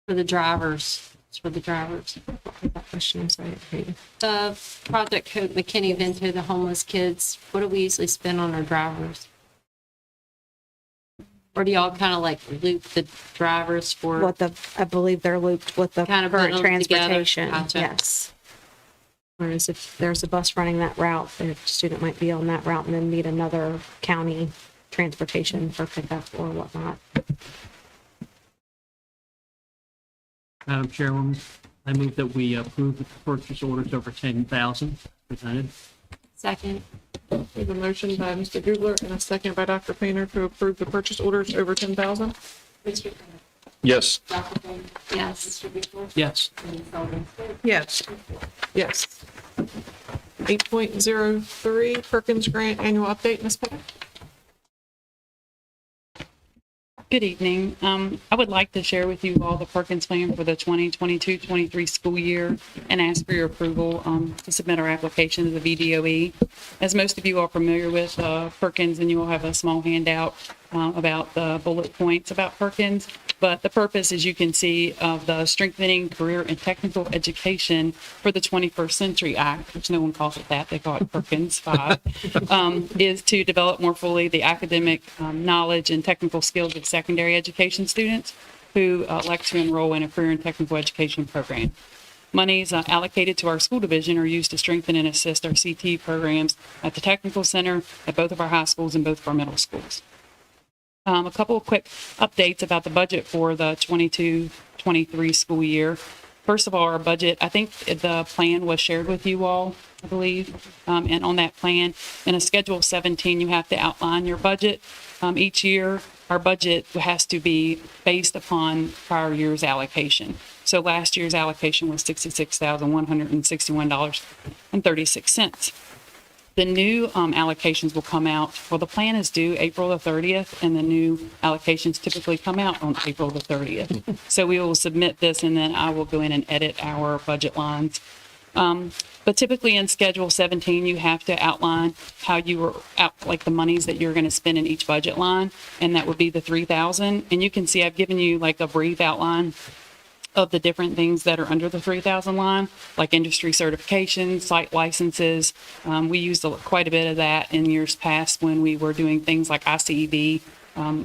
For the drivers, it's for the drivers. That question, I'm sorry. I didn't hear you. The Project Hope McKinney-Vento, the homeless kids, what do we usually spend on our drivers? Or do y'all kind of like loop the drivers for, I believe they're looped with the Kind of current bundled together. transportation. Gotcha. Yes. Whereas if there's a bus running that route, the student might be on that route and then need another county transportation for pickup or whatnot. Madam Chairwoman, I move that we approve the purchase orders over 10,000 presented. second? We have a motion by Mr. Gugler and a second by Dr. Painter to approve the purchase orders over 10,000. Mr. Painter. Yes. Yes. Yes. Yes. Yes. 8.03 Perkins Grant Annual Update, Ms. Pettit. Good evening. I would like to share with you all the Perkins plan for the 2022-23 school year and ask for your approval to submit our application to the VDOE. As most of you are familiar with Perkins, and you will have a small handout about the bullet points about Perkins. But the purpose, as you can see, of the Strengthening Career and Technical Education for the 21st Century Act, which no one calls it that, they call it Perkins 5, is to develop more fully the academic knowledge and technical skills of secondary education students who elect to enroll in a career and technical education program. Monies allocated to our school division are used to strengthen and assist our CT programs at the technical center, at both of our high schools and both of our middle schools. A couple of quick updates about the budget for the 22-23 school year. First of all, our budget, I think the plan was shared with you all, I believe. And on that plan, in a Schedule 17, you have to outline your budget. Each year, our budget has to be based upon prior year's allocation. So last year's allocation was $66,161.36. The new allocations will come out, well, the plan is due April the 30th, and the new allocations typically come out on April the 30th. So we will submit this, and then I will go in and edit our budget lines. But typically in Schedule 17, you have to outline how you were out, like the monies that you're going to spend in each budget line, and that would be the $3,000. And you can see I've given you like a brief outline of the different things that are under the 3,000 line, like industry certifications, site licenses. We used quite a bit of that in years past when we were doing things like ICEB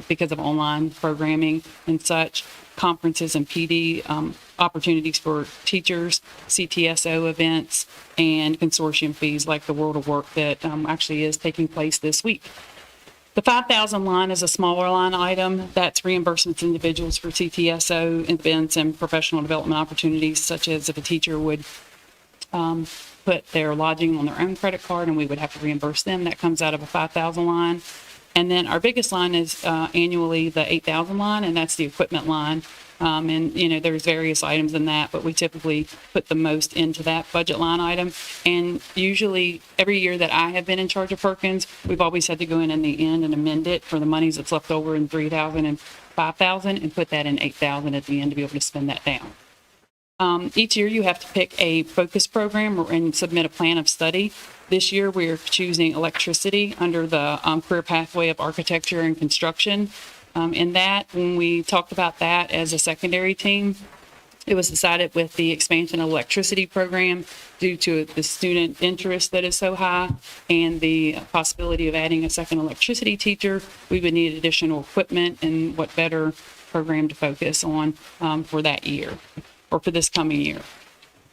because of online programming and such, conferences and PD opportunities for teachers, CTSO events, and consortium fees like the World of Work that actually is taking place this week. The 5,000 line is a smaller line item. That's reimbursements to individuals for CTSO events and professional development opportunities, such as if a teacher would put their lodging on their own credit card and we would have to reimburse them. That comes out of a 5,000 line. And then our biggest line is annually the 8,000 line, and that's the equipment line. And, you know, there's various items in that, but we typically put the most into that budget line item. And usually every year that I have been in charge of Perkins, we've always had to go in the end and amend it for the monies that's left over in 3,000 and 5,000 and put that in 8,000 at the end to be able to spend that down. Each year you have to pick a focus program and submit a plan of study. This year we're choosing electricity under the career pathway of architecture and construction. In that, when we talked about that as a secondary team, it was decided with the expansion of electricity program due to the student interest that is so high and the possibility of adding a second electricity teacher, we would need additional equipment, and what better program to focus on for that year or for this coming year.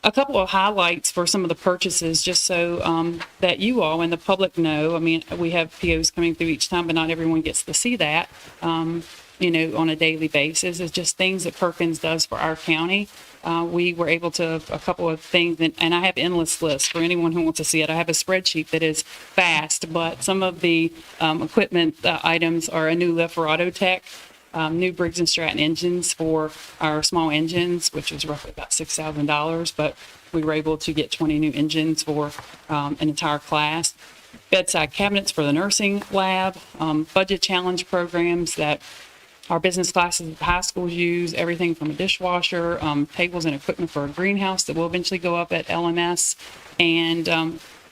A couple of highlights for some of the purchases, just so that you all and the public know. I mean, we have POs coming through each time, but not everyone gets to see that, you know, on a daily basis. It's just things that Perkins does for our county. We were able to, a couple of things, and I have endless lists for anyone who wants to see it. I have a spreadsheet that is vast, but some of the equipment items are a new lift for Auto Tech. New Briggs & Stratton engines for our small engines, which is roughly about $6,000, but we were able to get 20 new engines for an entire class. Bedside cabinets for the nursing lab, budget challenge programs that our business classes at high schools use, everything from a dishwasher, tables and equipment for a greenhouse that will eventually go up at LMS, and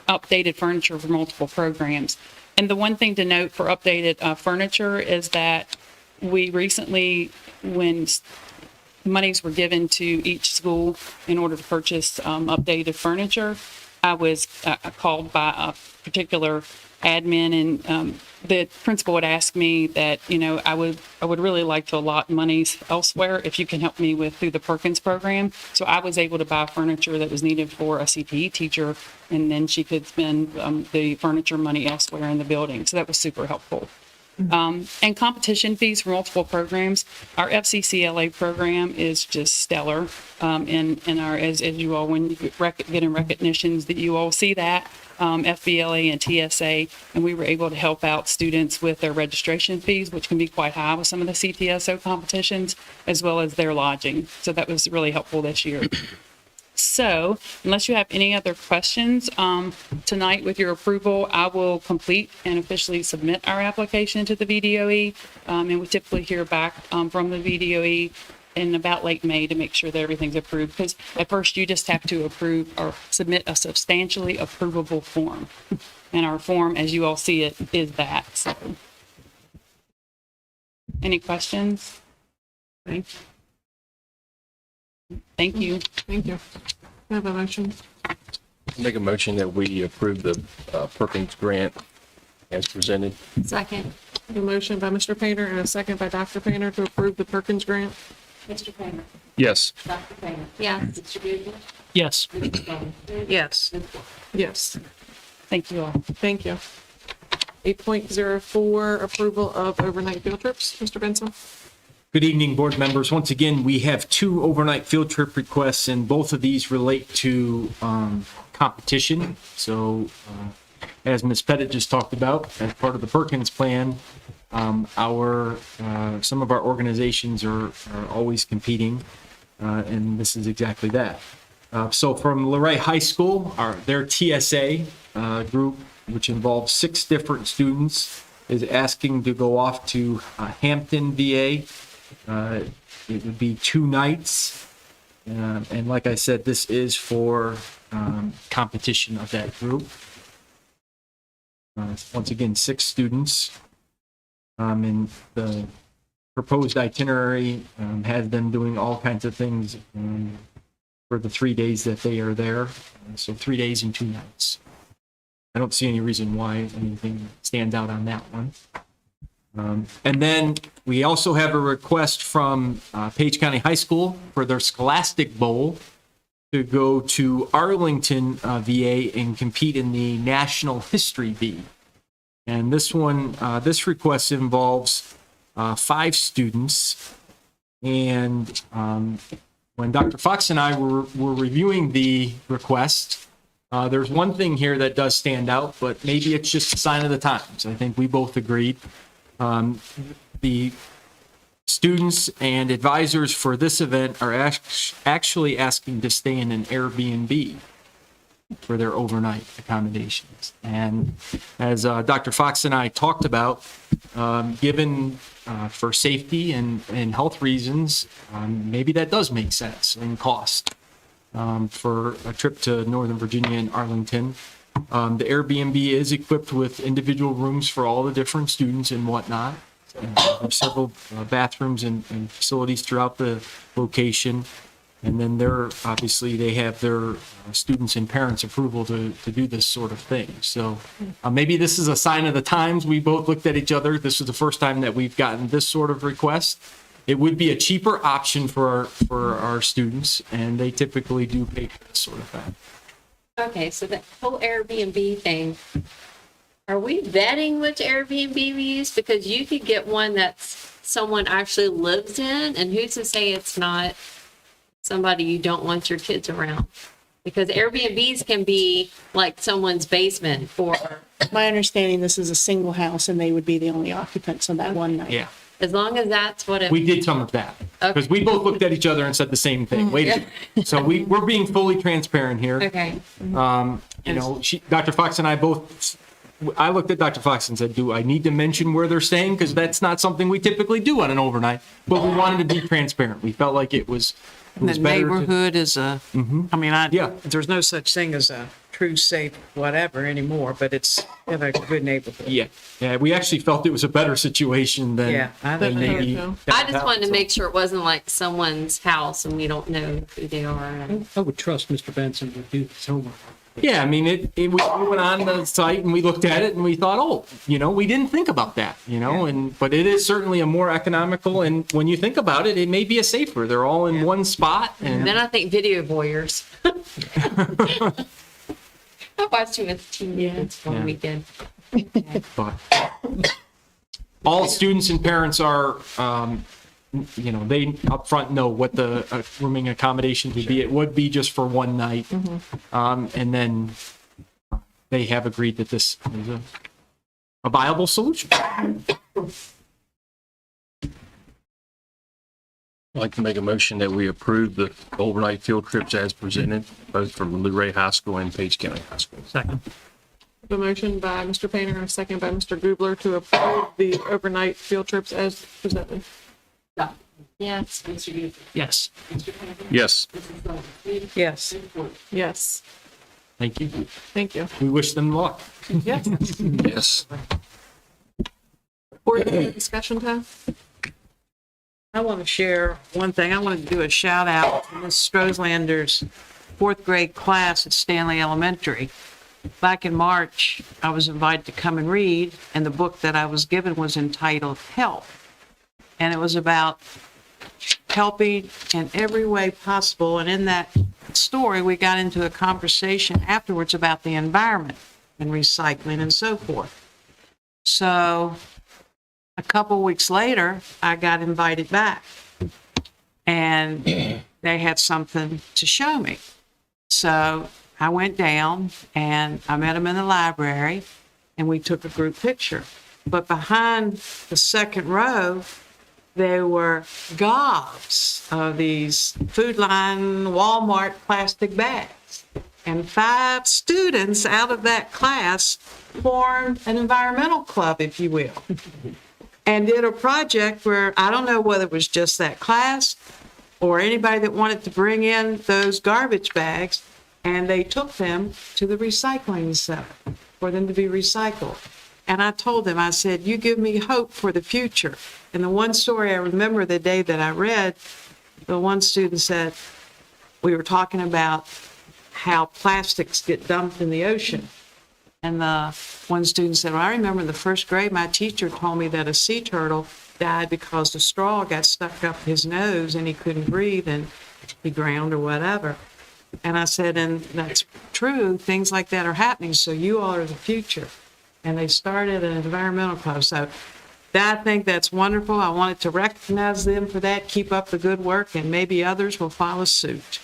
updated furniture for multiple programs. And the one thing to note for updated furniture is that we recently, when monies were given to each school in order to purchase updated furniture, I was called by a particular admin, and the principal would ask me that, you know, I would really like to allot monies elsewhere if you can help me with through the Perkins program. So I was able to buy furniture that was needed for a CPE teacher, and then she could spend the furniture money elsewhere in the building. So that was super helpful. And competition fees for multiple programs. Our FCCLA program is just stellar. In our, as you all, when you get in recognitions, that you all see that, FBLA and TSA, and we were able to help out students with their registration fees, which can be quite high with some of the CTSO competitions, as well as their lodging. So that was really helpful this year. So unless you have any other questions, tonight with your approval, I will complete and officially submit our application to the VDOE. And we typically hear back from the VDOE in about late May to make sure that everything's approved. Because at first you just have to approve or submit a substantially approvable form. And our form, as you all see it, is that. So. Any questions? Thank you. Thank you. Can I have a motion? Make a motion that we approve the Perkins grant as presented. Second. A motion by Mr. Painter and a second by Dr. Painter to approve the Perkins grant. Mr. Painter. Yes. Dr. Painter. Yes. Mr. Buford. Yes. Mr. Bowman. Yes. Yes, Thank you all. thank you. 8.04, approval of overnight field trips. Mr. Benson? Good evening, board members. Once again, we have 2 overnight field trip requests, and both of these relate to competition. So as Ms. Pettit just talked about, as part of the Perkins plan, some of our organizations are always competing, and this is exactly that. So from Luray High School, their TSA group, which involves 6 different students, is asking to go off to Hampton, VA. It would be 2 nights. And like I said, this is for competition of that group. Once again, 6 students. And the proposed itinerary has them doing all kinds of things for the 3 days that they are there. So 3 days and 2 nights. I don't see any reason why anything stands out on that one. And then we also have a request from Page County High School for their Scholastic Bowl to go to Arlington, VA, and compete in the National History Bee. And this one, this request involves 5 students. And when Dr. Fox and I were reviewing the request, there's one thing here that does stand out, but maybe it's just a sign of the times. I think we both agreed. The students and advisors for this event are actually asking to stay in an Airbnb for their overnight accommodations. And as Dr. Fox and I talked about, given for safety and health reasons, maybe that does make sense in cost for a trip to Northern Virginia and Arlington. The Airbnb is equipped with individual rooms for all the different students and whatnot. There's several bathrooms and facilities throughout the location. And then they have their students and parents' approval to do this sort of thing. So maybe this is a sign of the times. We both looked at each other. This is the first time that we've gotten this sort of request. It would be a cheaper option for our students, and they typically do pay for this sort of thing. Okay, so that whole Airbnb thing, are we vetting which Airbnb we use? Because you could get one that's someone actually lives in, and who's to say it's not somebody you don't want your kids around? Because Airbnbs can be like someone's basement or. My understanding, this is a single house and they would be the only occupants on that one night. Yeah. As long as that's what it. We did some of that because we both looked at each other and said the same thing. Wait a minute. So we're being fully transparent here. Okay. Dr. Fox and I both, I looked at Dr. Fox and said, do I need to mention where they're staying? Because that's not something we typically do on an overnight, but we wanted to be transparent. We felt like it was The better to. neighborhood is Yeah. there's no such thing as a true safe whatever anymore, but it's in a good neighborhood. Yeah, we actually felt it was a better situation than, Yeah, I than think maybe. so. I just wanted to make sure it wasn't like someone's house and we don't know who they are. I would trust Mr. Benson to do his homework. Yeah, I mean, we went on the site and we looked at it and we thought, we didn't think about that, but it is certainly a more economical, and when you think about it, it may be a safer. They're all in one spot. And then I think video voyeurs. I watched him with teenagers one weekend. But all students and parents are, they upfront know what the rooming accommodations would be. It would be just for one night. And then they have agreed that this is a viable solution. I'd like to make a motion that we approve the overnight field trips as presented, both from Luray High School and Page County High School. Second. A motion by Mr. Painter and a second by Mr. Gubler to approve the overnight field trips as presented. Yes. Yes. Yes. Yes. Yes, Thank you. thank you. We wish them luck. Yes. Yes. Board discussion time? I want to share one thing. I want to do a shout out to Ms. Strohlander's fourth grade class at Stanley Elementary. Back in March, I was invited to come and read, and the book that I was given was entitled Help. And it was about helping in every way possible. And in that story, we got into a conversation afterwards about the environment and recycling and so forth. So a couple weeks later, I got invited back, and they had something to show me. So I went down and I met them in the library, and we took a group picture. But behind the second row, there were gobs of these Food Line Walmart plastic bags. And 5 students out of that class formed an environmental club, if you will, and did a project where I don't know whether it was just that class or anybody that wanted to bring in those garbage bags, and they took them to the recycling center for them to be recycled. And I told them, I said, you give me hope for the future. And the one story I remember the day that I read, the one student said, we were talking about how plastics get dumped in the ocean. And the one student said, well, I remember in the first grade, my teacher told me that a sea turtle died because the straw got stuck up his nose and he couldn't breathe and he drowned or whatever. And I said, and that's true, things like that are happening, so you all are the future. And they started an environmental club. So I think that's wonderful. I wanted to recognize them for that, keep up the good work, and maybe others will follow suit.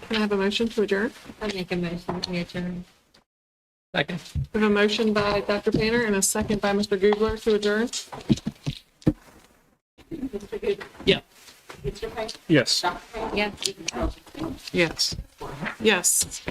Can I have a motion to adjourn? I make a motion to adjourn. Second. We have a motion by Dr. Painter and a second by Mr. Gubler to adjourn. Yeah. Yes. Yes. Yes. Yes.